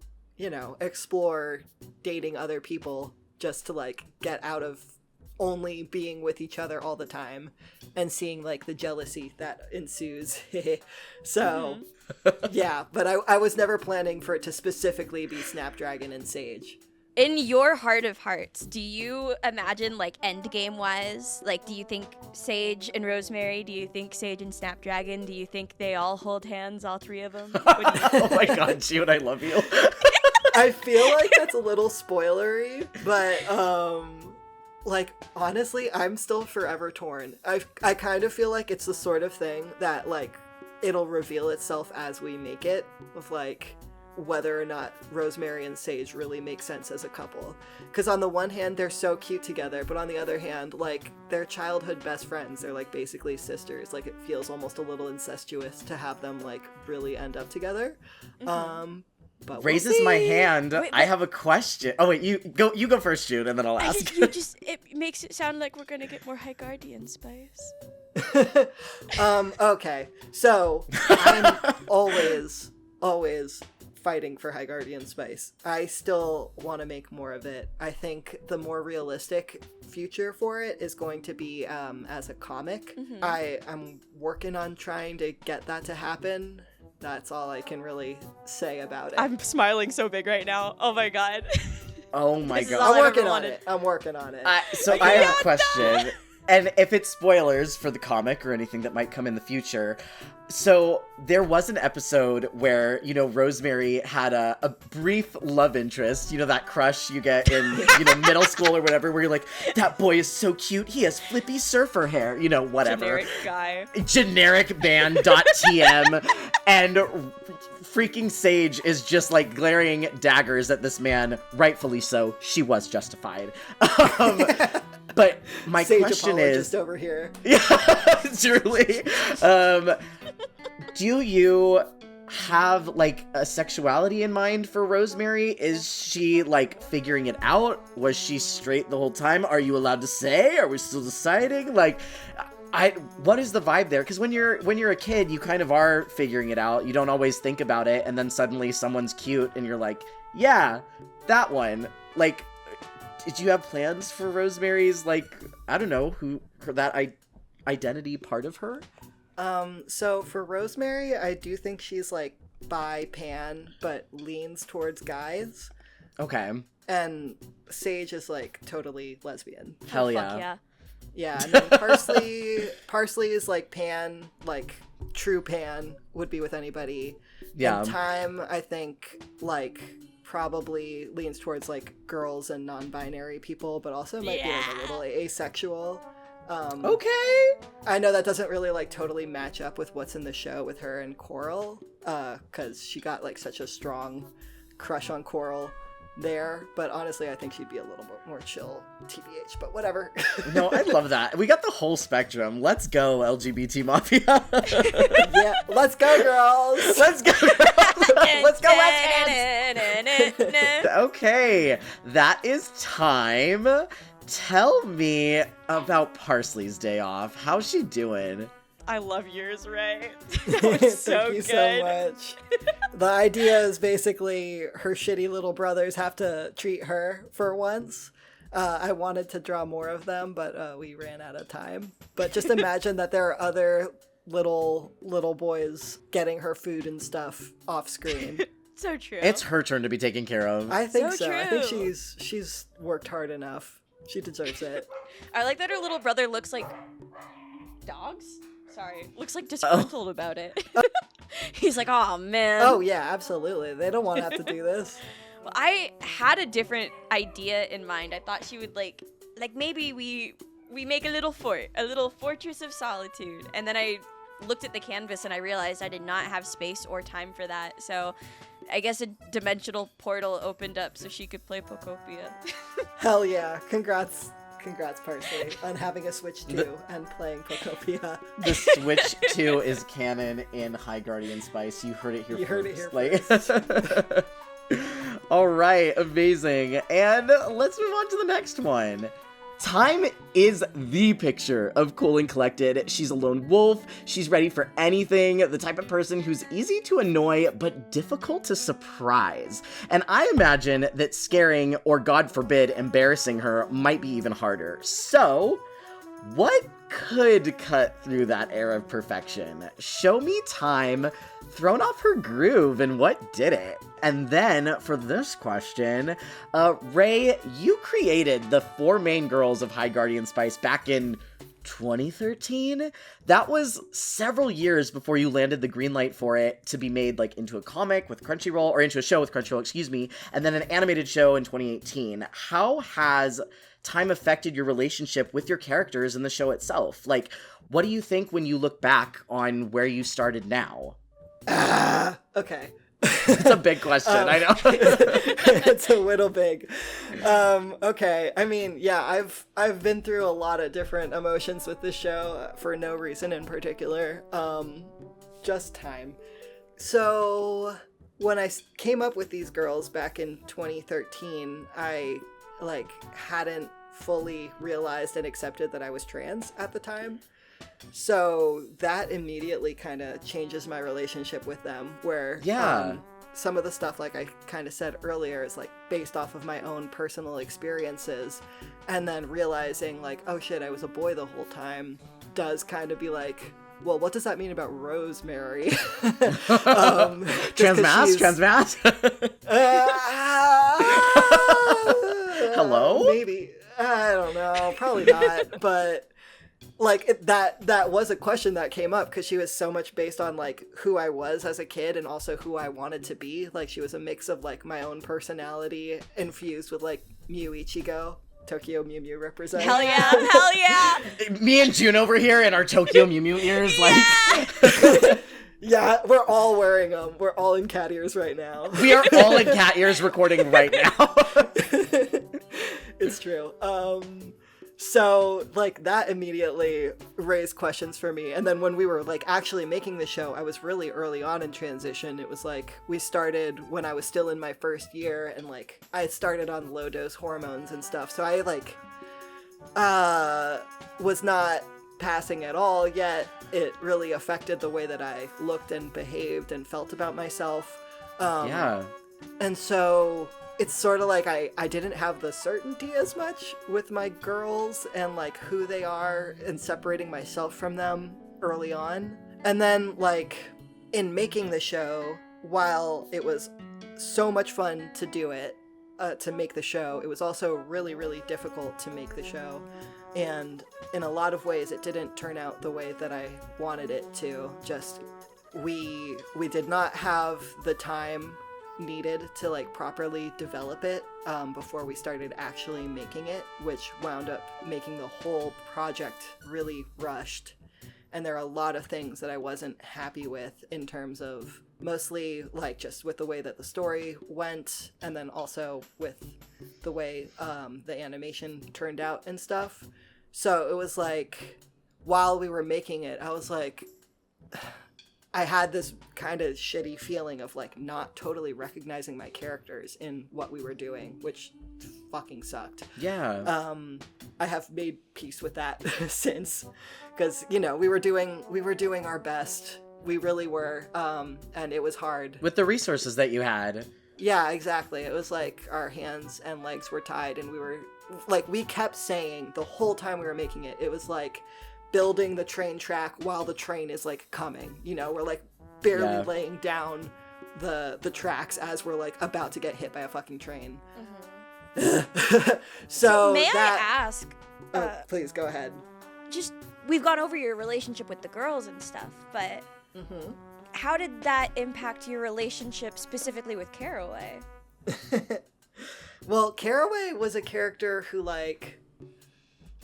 Speaker 3: explore dating other people just to, like, get out of only being with each other all the time and seeing, like, the jealousy that ensues. So, yeah, but I was never planning for it to specifically be Snapdragon and Sage.
Speaker 4: In your heart of hearts, do you imagine, like, endgame wise, like, do you think Sage and Rosemary, do you think Sage and Snapdragon, do you think they all hold hands, all three of them?
Speaker 1: Oh my god, June, I love you.
Speaker 3: I feel like that's a little spoilery, but like, honestly, I'm still forever torn. I kind of feel like it's the sort of thing that, like, it'll reveal itself as we make it, of, like, whether or not Rosemary and Sage really make sense as a couple. Because on the one hand, they're so cute together, but on the other hand, like, they're childhood best friends. They're, like, basically sisters. Like, it feels almost a little incestuous to have them, like, really end up together. But
Speaker 1: Raises my hand. Wait, I have a question. Oh wait, you go first, June, and then I'll ask.
Speaker 4: It makes it sound like we're gonna get more High Guardian spice.
Speaker 3: Okay, so I'm always fighting for High Guardian spice. I still want to make more of it. I think the more realistic future for it is going to be as a comic. I'm working on trying to get that to happen. That's all I can really say about it.
Speaker 4: I'm smiling so big right now. Oh my god.
Speaker 1: Oh my god.
Speaker 3: I'm working on it.
Speaker 1: So I have a question. And if it's spoilers for the comic or anything that might come in the future, so there was an episode where, you know, Rosemary had a brief love interest, you know, that crush you get in, you know, middle school or whatever, where you're like, that boy is so cute, he has flippy surfer hair, you know, whatever.
Speaker 4: Generic guy.
Speaker 1: Generic band.tm. And freaking Sage is just like glaring daggers at this man, rightfully so. She was justified. But my
Speaker 3: Sage
Speaker 1: question is,
Speaker 3: just over here.
Speaker 1: yeah, truly. Do you have like a sexuality in mind for Rosemary? Is she like figuring it out? Was she straight the whole time? Are you allowed to say? Are we still deciding? Like, what is the vibe there? Because when you're a kid, you kind of are figuring it out. You don't always think about it, and then suddenly someone's cute, and you're like, yeah, that one. Like, did you have plans for Rosemary's, like, I don't know, that identity part of her?
Speaker 3: So for Rosemary, I do think she's like bi-pan, but leans towards guys.
Speaker 1: Okay.
Speaker 3: And Sage is like totally lesbian.
Speaker 1: Hell
Speaker 4: Fuck
Speaker 1: yeah.
Speaker 4: yeah.
Speaker 3: Yeah, and then Parsley is like pan, like true pan, would be with anybody.
Speaker 1: Yeah.
Speaker 3: And Time, I think, like probably leans towards like girls and non-binary people, but also might be like a little asexual.
Speaker 1: Okay.
Speaker 3: I know that doesn't really like totally match up with what's in the show with her and Coral, because she got like such a strong crush on Coral there, but honestly I think she'd be a little more chill TBH, but whatever.
Speaker 1: No, I love that. We got the whole spectrum. Let's go, LGBT Mafia.
Speaker 3: Yeah, let's go, girls.
Speaker 1: Let's go, girls. Let's go,
Speaker 4: Let's
Speaker 1: Okay, that is time. Tell me about Parsley's day off. How's she doing?
Speaker 4: I love yours, Raye. That was so
Speaker 3: Thank you
Speaker 4: good.
Speaker 3: so much. The idea is basically her shitty little brothers have to treat her for once. I wanted to draw more of them, but we ran out of time. But just imagine that there are other little boys getting her food and stuff off screen.
Speaker 4: So true.
Speaker 1: It's her turn to be taken care of.
Speaker 3: I think
Speaker 4: So
Speaker 3: so. I think
Speaker 4: true.
Speaker 3: she's worked hard enough. She deserves it.
Speaker 4: I like that her little brother looks like dogs. Sorry, looks like disgruntled about it. He's like, oh man.
Speaker 3: Oh yeah, absolutely. They don't want to have to do this.
Speaker 4: Well, I had a different idea in mind. I thought she would like maybe we make a little fort, a little fortress of solitude. And then I looked at the canvas and I realized I did not have space or time for that. So I guess a dimensional portal opened up so she could play Pokopia.
Speaker 3: Hell yeah. Congrats, Parsley, on having a Switch 2 and playing Pokopia.
Speaker 1: The Switch 2 is canon in High Guardian Spice. You heard it here
Speaker 3: You
Speaker 1: first.
Speaker 3: heard it here
Speaker 1: Like,
Speaker 3: first.
Speaker 1: all right, amazing. And let's move on to the next one. Time is the picture of cool and collected. She's a lone wolf. She's ready for anything. The type of person who's easy to annoy, but difficult to surprise. And I imagine that scaring, or God forbid, embarrassing her might be even harder. So, what could cut through that air of perfection? Show me Time thrown off her groove, and what did it? And then, for this question, Raye, you created the 4 main girls of High Guardian Spice back in 2013? That was several years before you landed the green light for it to be made like into a comic with Crunchyroll, or into a show with Crunchyroll, excuse me, and then an animated show in 2018. How has Time affected your relationship with your characters in the show itself? Like, what do you think when you look back on where you started now?
Speaker 3: Okay.
Speaker 1: It's a big question, I know.
Speaker 3: It's a little big. Okay. I mean, yeah, I've been through a lot of different emotions with this show for no reason in particular. Just Time. So when I came up with these girls back in 2013, I like hadn't fully realized and accepted that I was trans at the time. So that immediately kind of changes my relationship with them, where some of the stuff, like I kind of said earlier, is like based off of my own personal experiences, and then realizing like, oh shit, I was a boy the whole time, does kind of be like, well, what does that mean about Rosemary?
Speaker 1: Transmass?
Speaker 3: Hello? Maybe. I don't know. Probably not. But that was a question that came up because she was so much based on like who I was as a kid and also who I wanted to be. Like she was a mix of like my own personality infused with like Mew Ichigo. Tokyo Mew Mew represent.
Speaker 4: Hell yeah, hell yeah.
Speaker 1: Me and June over here in our Tokyo Mew Mew ears, like.
Speaker 3: Yeah, we're all wearing them. We're all in cat ears right now.
Speaker 1: We are all in cat ears recording right now.
Speaker 3: It's true. So, like, that immediately raised questions for me. And then when we were, like, actually making the show, I was really early on in transition. It was, like, we started when I was still in my first year, and, like, I started on low-dose hormones and stuff. So I, like, was not passing at all, yet it really affected the way that I looked and behaved and felt about myself.
Speaker 1: Yeah.
Speaker 3: And so it's sort of like I didn't have the certainty as much with my girls and like who they are and separating myself from them early on. And then like in making the show, while it was so much fun to do it, to make the show, it was also really, really difficult to make the show. And in a lot of ways, it didn't turn out the way that I wanted it to. Just we did not have the time needed to like properly develop it before we started actually making it, which wound up making the whole project really rushed. And there are a lot of things that I wasn't happy with in terms of mostly like just with the way that the story went, and then also with the way the animation turned out and stuff. So it was like, while we were making it, I was like, I had this kind of shitty feeling of like not totally recognizing my characters in what we were doing, which fucking sucked.
Speaker 1: Yeah.
Speaker 3: I have made peace with that since, because you know we were doing our best. We really were, and it was hard
Speaker 1: With the resources that you had.
Speaker 3: Yeah, exactly. It was like our hands and legs were tied, and we were like, we kept saying the whole time we were making it, it was like building the train track while the train is like coming, you know, we're like barely laying down the tracks as we're like about to get hit by a fucking train. So
Speaker 4: may
Speaker 3: that,
Speaker 4: I ask,
Speaker 3: please go ahead.
Speaker 4: just, we've gone over your relationship with the girls and stuff, but how did that impact your relationship specifically with Caraway?
Speaker 3: Well, Caraway was a character who, like,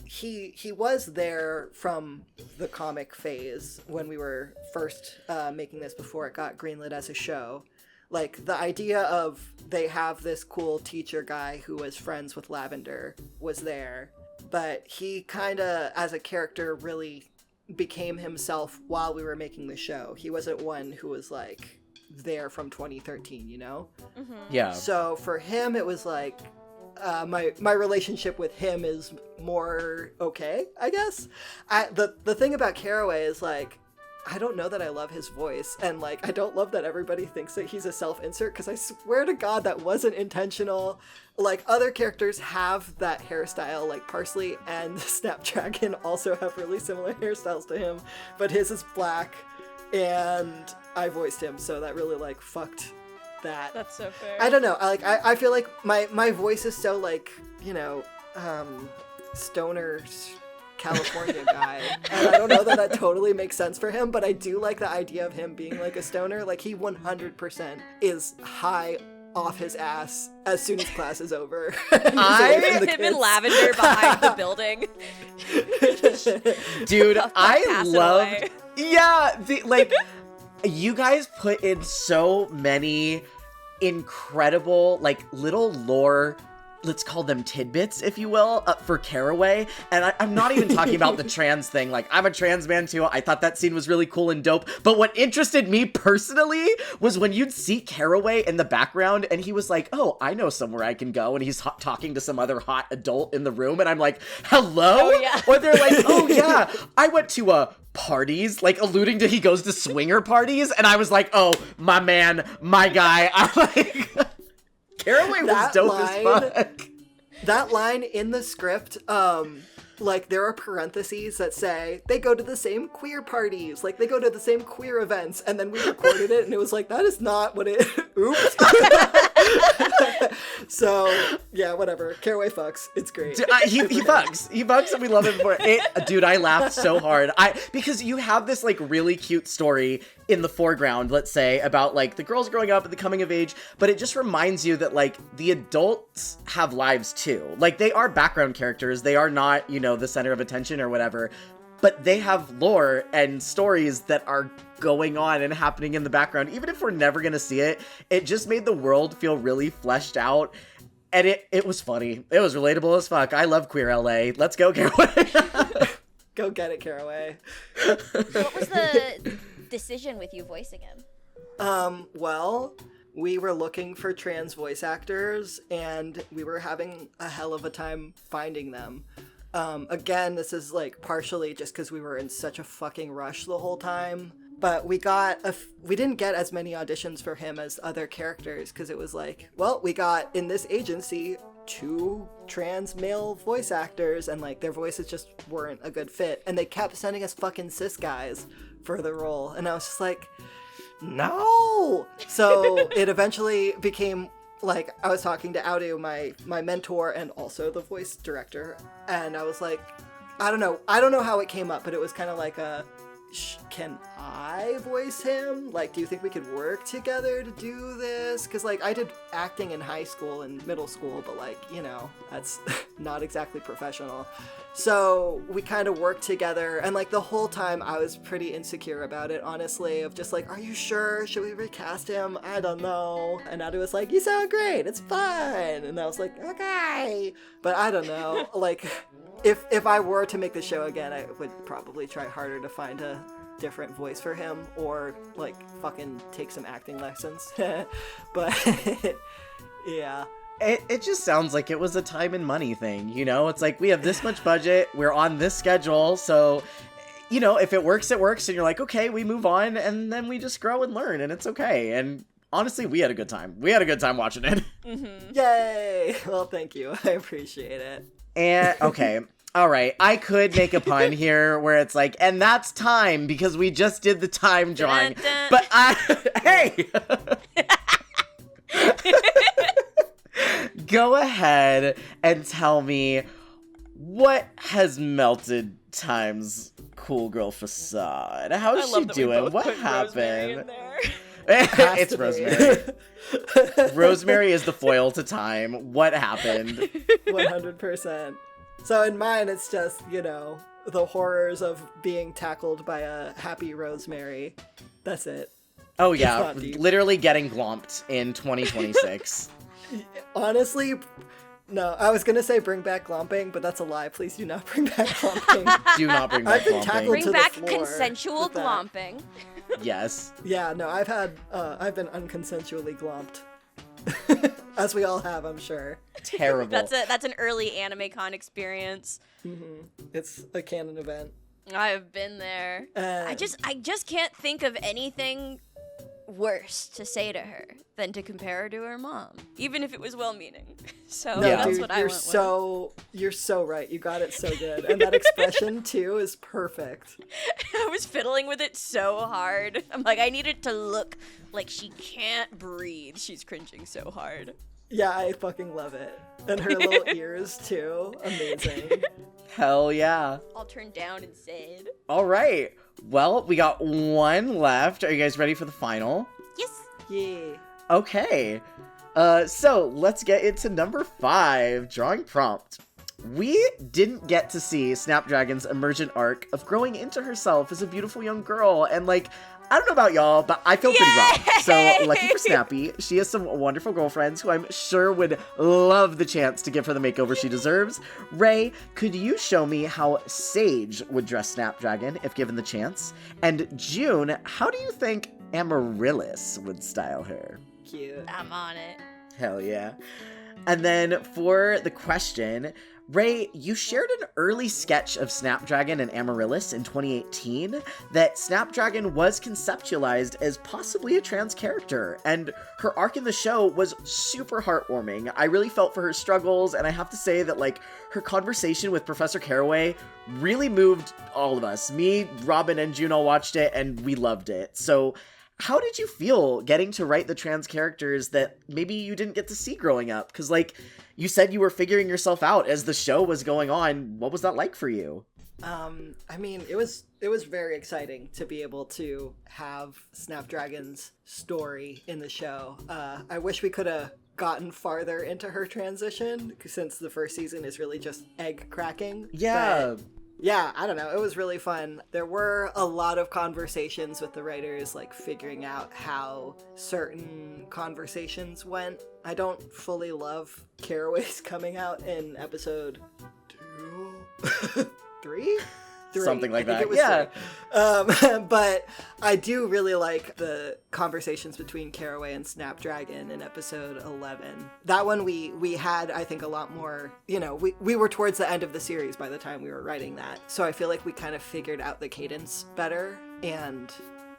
Speaker 3: he was there from the comic phase when we were first making this before it got greenlit as a show. Like, the idea of they have this cool teacher guy who was friends with Lavender was there, but he kind of, as a character, really became himself while we were making the show. He wasn't one who was, like, there from 2013, you know?
Speaker 1: Yeah.
Speaker 3: So for him, it was like, my relationship with him is more okay, I guess. The thing about Caraway is, like, I don't know that I love his voice, and, like, I don't love that everybody thinks that he's a self-insert, because I swear to God that wasn't intentional. Like, other characters have that hairstyle, like Parsley and Snapdragon also have really similar hairstyles to him, but his is black, and I voiced him, so that really, like, fucked that.
Speaker 4: That's so fair.
Speaker 3: I don't know, I feel like my voice is so, like, you know, stoner California guy, and I don't know that totally makes sense for him, but I do like the idea of him being like a stoner. Like, he 100% is high off his ass as soon as class is over.
Speaker 4: Him and Lavender behind the building.
Speaker 1: Dude, I
Speaker 4: pass it
Speaker 1: loved...
Speaker 4: away.
Speaker 1: Yeah, like, you guys put in so many incredible, like, little lore, let's call them tidbits, if you will, for Caraway. And I'm not even talking about the trans thing. Like, I'm a trans man too. I thought that scene was really cool and dope. But what interested me personally was when you'd see Caraway in the background and he was like, oh, I know somewhere I can go. And he's talking to some other hot adult in the room. And I'm like, hello?
Speaker 4: Oh, yeah.
Speaker 1: Or they're like, oh yeah, I went to parties, like alluding to he goes to swinger parties. And I was like, oh, my man, my guy. I'm like... Caraway was dope as fuck.
Speaker 3: That line in the script, like, there are parentheses that say they go to the same queer parties, like they go to the same queer events, and then we recorded it and it was like, that is not what it oops. So, yeah, whatever. Ќaraway fucks. It's great.
Speaker 1: He fucks. He fucks and we love him for it. Dude, I laughed so hard. Because you have this, like, really cute story in the foreground, let's say, about, like, the girls growing up and the coming of age, but it just reminds you that, like, the adults have lives, too. Like, they are background characters. They are not, you know, the center of attention or whatever, but they have lore and stories that are going on and happening in the background. Even if we're never gonna see it, it just made the world feel really fleshed out. And it was funny. It was relatable as fuck. I love Queer LA. Let's go, Ќaraway.
Speaker 3: Go get it, Ќaraway.
Speaker 4: What was the decision with you voicing him?
Speaker 3: Well, we were looking for trans voice actors, and we were having a hell of a time finding them. Again, this is, like, partially just because we were in such a fucking rush the whole time. But we didn't get as many auditions for him as other characters, because it was like, well, we got, in this agency, 2 trans male voice actors, and, like, their voices just weren't a good fit. And they kept sending us fucking cis guys for the role. And I was just like, no! So it eventually became, like, I was talking to Audu, my mentor, and also the voice director, and I was like, I don't know how it came up, but it was kind of like can I voice him? Like, do you think we could work together to do this? Because, like, I did acting in high school and middle school, but, like, you know, that's not exactly professional. So we kind of worked together, and, like, the whole time I was pretty insecure about it, honestly, of just like, are you sure? Should we recast him? I don't know. And Adu was like, you sound great. It's fun. And I was like, okay. But I don't know. Like, if I were to make the show again, I would probably try harder to find a different voice for him, or, like, fucking take some acting lessons. But yeah.
Speaker 1: It just sounds like it was a time and money thing, you know? It's like, we have this much budget, we're on this schedule, so, you know, if it works, and you're like, okay, we move on, and then we just grow and learn, and it's okay. And honestly, we had a good time. We had a good time watching it.
Speaker 4: Mm-hmm.
Speaker 3: Yay! Well, thank you. I appreciate it.
Speaker 1: And, okay. All right, I could make a pun here where it's like, and that's time, because we just did the time drawing.
Speaker 4: Dun, dun.
Speaker 1: But hey! Go ahead and tell me, what has melted Time's cool girl facade? How's she doing? What happened? It's Rosemary. Rosemary is the foil to Time. What happened?
Speaker 3: 100%. So in mine, it's just, you know, the horrors of being tackled by a happy Rosemary. That's it.
Speaker 1: Oh yeah, literally getting glomped in 2026.
Speaker 3: Honestly, no, I was gonna say bring back glomping, but that's a lie. Please do not bring back glomping.
Speaker 1: Do not bring back
Speaker 3: I've been
Speaker 1: glomping.
Speaker 3: tackled
Speaker 4: Bring
Speaker 3: to
Speaker 4: back
Speaker 3: the floor
Speaker 4: consensual
Speaker 3: with that.
Speaker 4: glomping.
Speaker 1: Yes.
Speaker 3: Yeah, no, I've been unconsensually glomped. As we all have, I'm sure.
Speaker 1: Terrible.
Speaker 4: That's an early AnimeCon experience.
Speaker 3: Mm-hmm. It's a canon event.
Speaker 4: I've been there. I just can't think of anything worse to say to her than to compare her to her mom, even if it was well-meaning. So
Speaker 3: No,
Speaker 4: that's
Speaker 3: dude,
Speaker 4: what I
Speaker 3: you're
Speaker 4: went
Speaker 3: you're so right. You got it so good, and that expression too is perfect.
Speaker 4: with. I was fiddling with it so hard. I'm like, I need it to look like she can't breathe. She's cringing so hard.
Speaker 3: Yeah, I fucking love it, and her little ears too. Amazing.
Speaker 1: Hell yeah.
Speaker 4: All turned down and said,
Speaker 1: All right. Well, we got one left. Are you guys ready for the final?
Speaker 4: yes.
Speaker 3: Yeah.
Speaker 1: Okay. So let's get into number 5, drawing prompt. We didn't get to see Snapdragon's emergent arc of growing into herself as a beautiful young girl, and, like, I don't know about y'all, but I feel pretty rough. So, lucky for Snappy, she has some wonderful girlfriends who I'm sure would love the chance to give her the makeover she deserves. Raye, could you show me how Sage would dress Snapdragon if given the chance? And June, how do you think Amaryllis would style her?
Speaker 3: Cute.
Speaker 4: I'm on it.
Speaker 1: Hell yeah. And then for the question, Raye, you shared an early sketch of Snapdragon and Amaryllis in 2018 that Snapdragon was conceptualized as possibly a trans character, and her arc in the show was super heartwarming. I really felt for her struggles, and I have to say that, like, her conversation with Professor Caraway really moved all of us. Me, Robin, and June all watched it, and we loved it. So how did you feel getting to write the trans characters that maybe you didn't get to see growing up? Because, like, you said you were figuring yourself out as the show was going on. What was that like for you?
Speaker 3: I mean, it was very exciting to be able to have Snapdragon's story in the show. I wish we could have gotten farther into her transition, since the first season is really just egg cracking.
Speaker 1: Yeah.
Speaker 3: But yeah, I don't know. It was really fun. There were a lot of conversations with the writers, like figuring out how certain conversations went. I don't fully love Caraway's coming out in episode 2, 3?
Speaker 1: Something like that.
Speaker 3: It was
Speaker 1: Yeah.
Speaker 3: 3. But I do really like the conversations between Caraway and Snapdragon in episode 11. That one we had, I think, a lot more, you know, we were towards the end of the series by the time we were writing that. So I feel like we kind of figured out the cadence better. And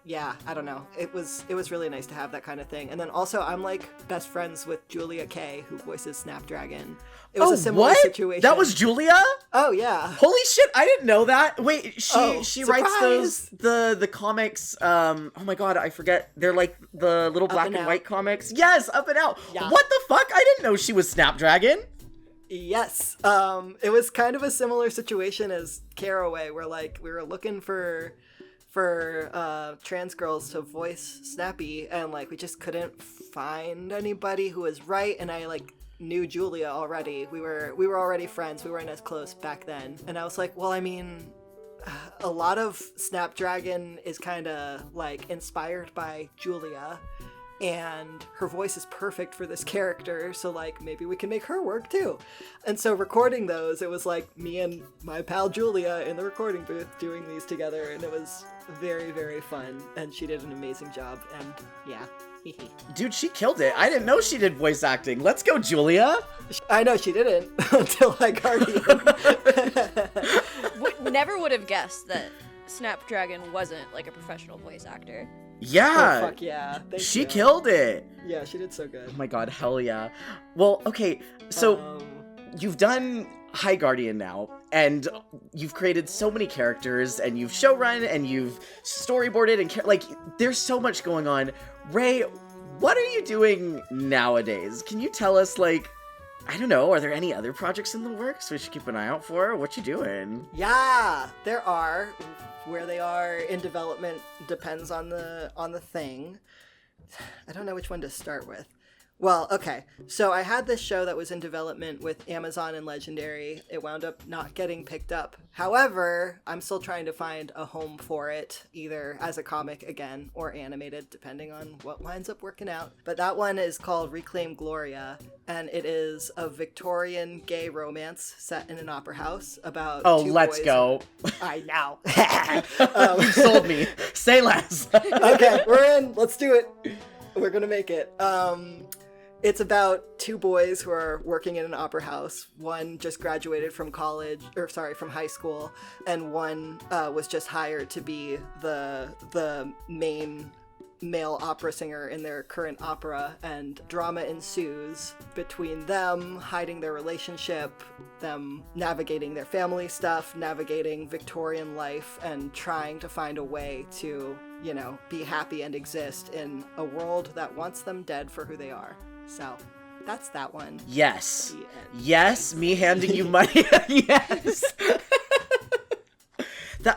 Speaker 3: yeah, I don't know. It was really nice to have that kind of thing. And then also, I'm like best friends with Julia Kay, who voices Snapdragon. It was a similar situation.
Speaker 1: That was Julia?
Speaker 3: Oh yeah.
Speaker 1: Holy shit, I didn't know that. Wait, she writes
Speaker 3: surprise!
Speaker 1: the comics, oh my god, I forget. They're like the little black and white comics. Yes, Up and Out.
Speaker 3: Yeah.
Speaker 1: What the fuck? I didn't know she was Snapdragon.
Speaker 3: Yes. It was kind of a similar situation as Caraway, where like we were looking for trans girls to voice Snappy, and like we just couldn't find anybody who was right. And I like knew Julia already. We were already friends. We weren't as close back then. And I was like, well, I mean, a lot of Snapdragon is kind of like inspired by Julia, and her voice is perfect for this character, so like maybe we can make her work too. And so recording those, it was like me and my pal Julia in the recording booth doing these together, and it was very, very fun, and she did an amazing job. And yeah.
Speaker 1: Dude, she killed it. I didn't know she did voice acting. Let's go, Julia.
Speaker 3: I know she didn't until I Guardian.
Speaker 4: Never would have guessed that Snapdragon wasn't like a professional voice actor.
Speaker 1: Yeah.
Speaker 3: Oh, fuck yeah. Thank
Speaker 1: She
Speaker 3: you.
Speaker 1: killed it.
Speaker 3: Yeah, she did so good.
Speaker 1: Oh my god, hell yeah. Well, okay, so you've done High Guardian now, and you've created so many characters, and you've showrun, and you've storyboarded, and like, there's so much going on. Raye, what are you doing nowadays? Can you tell us, like, I don't know, are there any other projects in the works we should keep an eye out for? What you doing?
Speaker 3: Yeah, there are. Where they are in development depends on the thing. I don't know which one to start with. Well, okay. So I had this show that was in development with Amazon and Legendary. It wound up not getting picked up. However, I'm still trying to find a home for it, either as a comic again or animated, depending on what winds up working out. But that one is called Reclaim Gloria, and it is a Victorian gay romance set in an opera house about two
Speaker 1: let's
Speaker 3: boys.
Speaker 1: go.
Speaker 3: I know.
Speaker 1: You sold me. Say less.
Speaker 3: Okay, we're in. Let's do it. We're gonna make it. It's about two boys who are working in an opera house. One just graduated from from high school, and one was just hired to be the main male opera singer in their current opera, and drama ensues between them, hiding their relationship, them navigating their family stuff, navigating Victorian life, and trying to find a way to, you know, be happy and exist in a world that wants them dead for who they are. So that's that one.
Speaker 1: Yes.
Speaker 3: The end.
Speaker 1: Yes, me handing you money. Yes.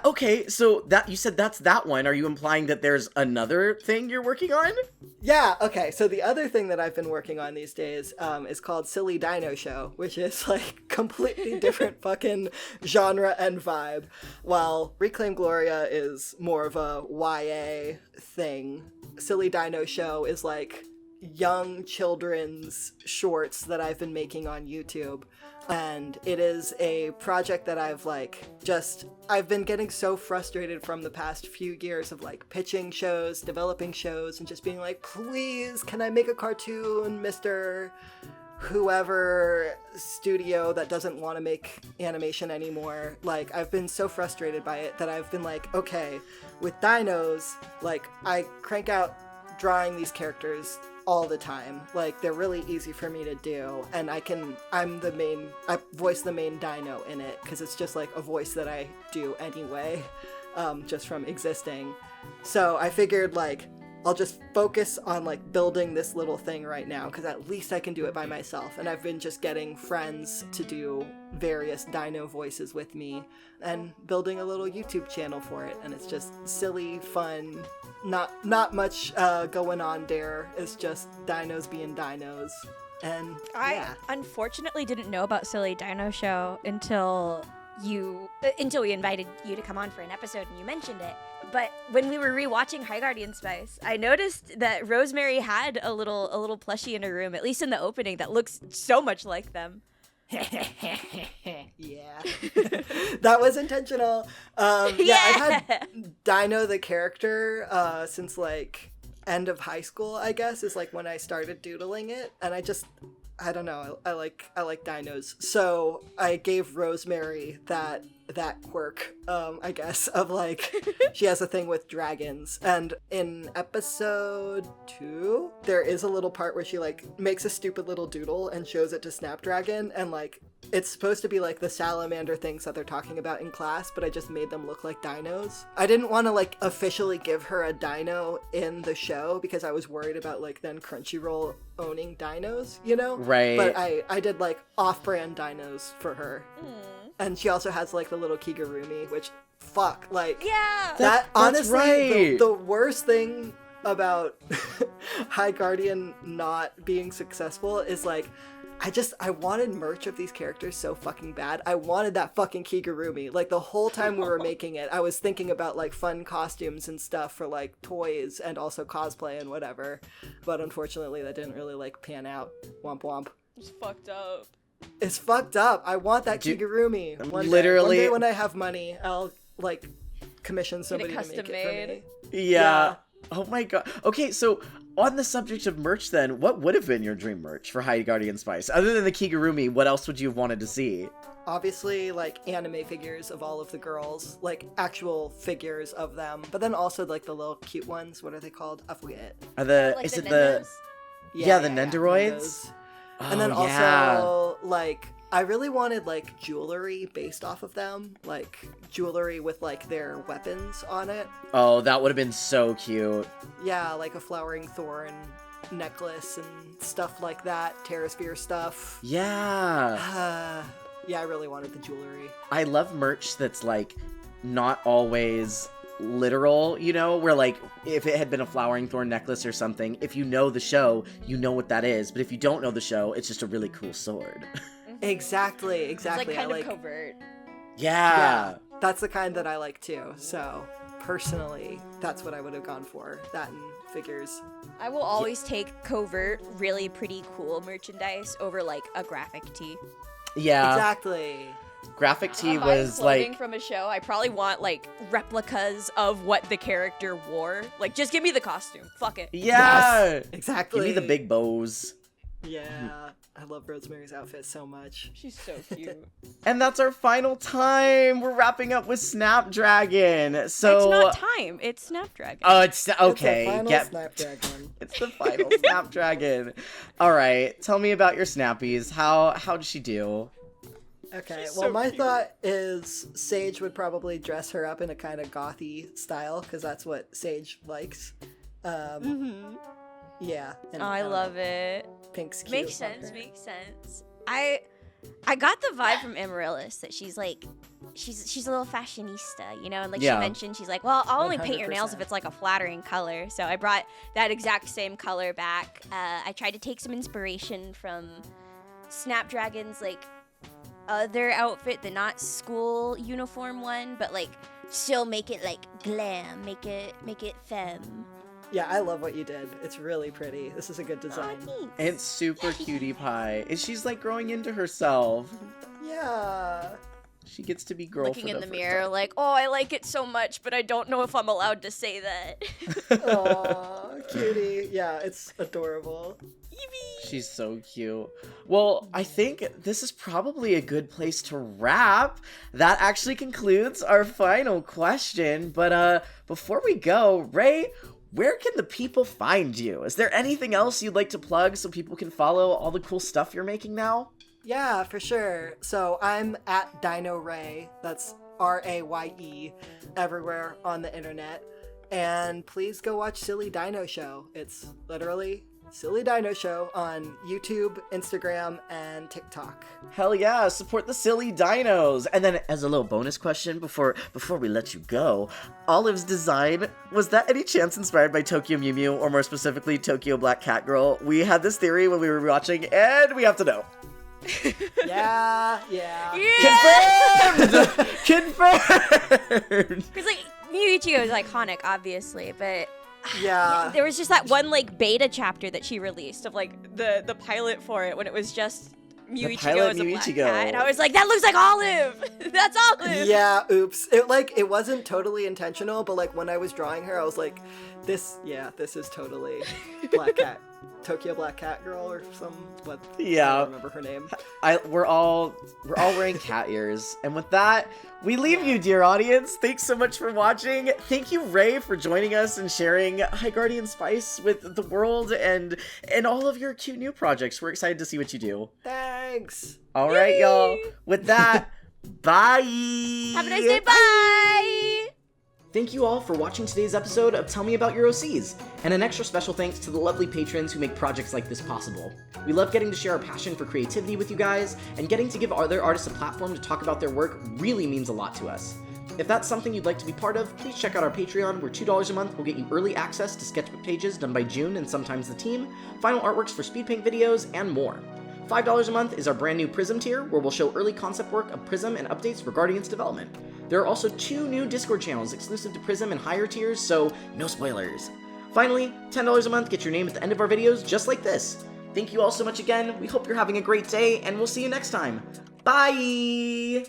Speaker 1: Okay, so that you said that's that one. Are you implying that there's another thing you're working on?
Speaker 3: Yeah, okay. So the other thing that I've been working on these days is called Silly Dino Show, which is like completely different fucking genre and vibe. While Reclaim Gloria is more of a YA thing, Silly Dino Show is like young children's shorts that I've been making on YouTube. And it is a project that I've been getting so frustrated from the past few years of like pitching shows, developing shows, and just being like, please, can I make a cartoon, Mr. Whoever studio that doesn't want to make animation anymore. Like, I've been so frustrated by it that I've been like, okay, with dinos, like, I crank out drawing these characters all the time. Like, they're really easy for me to do, and I voice the main dino in it, because it's just like a voice that I do anyway, just from existing. So I figured, like, I'll just focus on like building this little thing right now, because at least I can do it by myself. And I've been just getting friends to do various dino voices with me and building a little YouTube channel for it. And it's just silly, fun, not much going on there. It's just dinos being dinos. And
Speaker 2: I unfortunately didn't know about Silly Dino Show until we invited you to come on for an episode and you mentioned it. But when we were rewatching High Guardian Spice, I noticed that Rosemary had a little plushie in her room, at least in the opening, that looks so much like them.
Speaker 3: Yeah. That was intentional. I've had Dino the character since like end of high school, I guess, is like when I started doodling it, and I don't know, I like dinos. So I gave Rosemary that quirk, I guess, of like she has a thing with dragons. And in episode 2, there is a little part where she like makes a stupid little doodle and shows it to Snapdragon, and like it's supposed to be like the salamander things that they're talking about in class, but I just made them look like dinos. I didn't want to like officially give her a dino in the show because I was worried about like then Crunchyroll owning dinos, you know?
Speaker 1: Right.
Speaker 3: But I did like off-brand dinos for her. And she also has like the little Kigurumi, which fuck, like
Speaker 2: Yeah.
Speaker 3: that honestly
Speaker 1: right.
Speaker 3: the worst thing about High Guardian not being successful is like I wanted merch of these characters so fucking bad. I wanted that fucking Kigurumi. Like the whole time we were making it, I was thinking about like fun costumes and stuff for like toys and also cosplay and whatever. But unfortunately that didn't really like pan out. Womp womp.
Speaker 4: It's fucked up.
Speaker 3: It's fucked up. I want that Kigurumi. One day when I have money, I'll like commission somebody to make it for me.
Speaker 1: Yeah. Oh my god. Okay, so on the subject of merch then, what would have been your dream merch for High Guardian Spice? Other than the Kigurumi, what else would you have wanted to see?
Speaker 3: Obviously, like, anime figures of all of the girls. Like, actual figures of them. But then also, like, the little cute ones. What are they called? I forget.
Speaker 1: The
Speaker 2: Nendos?
Speaker 1: the Nendoroids?
Speaker 3: And then also, like, I really wanted, like, jewelry based off of them. Like, jewelry with, like, their weapons on it.
Speaker 1: Oh, that would have been so cute.
Speaker 3: Yeah, like a flowering thorn necklace and stuff like that. Terrasphere stuff.
Speaker 1: Yeah.
Speaker 3: Yeah, I really wanted the jewelry.
Speaker 1: I love merch that's, like, not always literal, you know, where, like, if it had been a flowering thorn necklace or something, if you know the show, you know what that is. But if you don't know the show, it's just a really cool sword.
Speaker 3: Exactly.
Speaker 4: It's like kind of covert.
Speaker 1: Yeah.
Speaker 3: That's the kind that I like too. So personally, that's what I would have gone for. That and figures.
Speaker 2: I will always take covert, really pretty cool merchandise over like a graphic tee.
Speaker 1: Yeah.
Speaker 3: Exactly.
Speaker 1: Graphic tee
Speaker 4: If I'm buying
Speaker 1: was
Speaker 4: clothing
Speaker 1: like
Speaker 4: from a show, I probably want like replicas of what the character wore. Like, just give me the costume. Fuck it.
Speaker 1: yeah.
Speaker 3: Yes, exactly.
Speaker 1: Give me the big bows.
Speaker 3: Yeah. I love Rosemary's outfit so much.
Speaker 4: She's so cute.
Speaker 1: And that's our final time. We're wrapping up with Snapdragon. So
Speaker 2: It's not time. It's Snapdragon.
Speaker 1: Oh, it's okay.
Speaker 3: It's the final Snapdragon.
Speaker 1: It's the final Snapdragon. All right, tell me about your Snappies. How did she do?
Speaker 3: Okay,
Speaker 4: She's
Speaker 3: well,
Speaker 4: so
Speaker 3: my
Speaker 4: cute.
Speaker 3: thought is Sage would probably dress her up in a kind of gothy style, because that's what Sage likes. Yeah. And,
Speaker 2: I love it.
Speaker 3: Pink's cute.
Speaker 2: Makes sense. Makes sense. I got the vibe from Amaryllis that she's like, she's a little fashionista, you know, and like
Speaker 1: Yeah.
Speaker 2: she mentioned, she's like, well, I'll only paint your nails if
Speaker 3: 100%.
Speaker 2: it's like a flattering color. So I brought that exact same color back. I tried to take some inspiration from Snapdragon's like other outfit, the not school uniform one, but like still make it like glam, make it femme.
Speaker 3: Yeah, I love what you did. It's really pretty. This is a good design.
Speaker 2: Oh,
Speaker 1: It's super cutie pie. And she's like growing into herself.
Speaker 3: Yeah.
Speaker 1: She gets to be girl
Speaker 2: looking
Speaker 1: for
Speaker 2: in the
Speaker 1: first
Speaker 2: mirror
Speaker 1: time.
Speaker 2: like, oh, I like it so much, but I don't know if I'm allowed to say that.
Speaker 3: Aw, cutie. Yeah, it's adorable.
Speaker 1: She's so cute. Well, I think this is probably a good place to wrap. That actually concludes our final question. But before we go, Raye, where can the people find you? Is there anything else you'd like to plug so people can follow all the cool stuff you're making now?
Speaker 3: Yeah, for sure. So I'm at Dino Raye. That's Raye everywhere on the internet. And please go watch Silly Dino Show. It's literally Silly Dino Show on YouTube, Instagram, and TikTok.
Speaker 1: Hell yeah, support the silly dinos. And then as a little bonus question before we let you go, Olive's design, was that any chance inspired by Tokyo Mew Mew, or more specifically Tokyo Black Cat Girl? We had this theory when we were watching, and we have to know.
Speaker 3: Yeah.
Speaker 1: Confirmed! Confirmed!
Speaker 2: Because, like, Miuichigo is iconic, obviously, but...
Speaker 3: Yeah.
Speaker 2: There was just that one, like, beta chapter that she released of, like, the pilot for it when it was just Miuichigo
Speaker 1: pilot
Speaker 2: as a black
Speaker 1: Miuichigo.
Speaker 2: cat. And I was like, that looks like Olive! That's Olive!
Speaker 3: Yeah, oops. It wasn't totally intentional, but like when I was drawing her, I was like, this is totally Black Cat. Tokyo Black Cat Girl or I don't remember her name.
Speaker 1: We're all wearing cat ears. And with that, we leave you, dear audience. Thanks so much for watching. Thank you, Raye, for joining us and sharing High Guardian Spice with the world and all of your cute new projects. We're excited to see what you do.
Speaker 3: Thanks.
Speaker 1: All right, y'all. With that, bye.
Speaker 2: Have a nice day. Bye!
Speaker 1: Thank you all for watching today's episode of Tell Me About Your OCs, and an extra special thanks to the lovely patrons who make projects like this possible. We love getting to share our passion for creativity with you guys, and getting to give other artists a platform to talk about their work really means a lot to us. If that's something you'd like to be part of, please check out our Patreon, where $2 a month will get you early access to sketchbook pages done by June and sometimes the team, final artworks for speed paint videos, and more. $5 a month is our brand new Prism tier, where we'll show early concept work of Prism and updates regarding its development. There are also 2 new Discord channels exclusive to Prism and higher tiers, so no spoilers. Finally, $10 a month gets your name at the end of our videos just like this. Thank you all so much again, we hope you're having a great day, and we'll see you next time. Bye!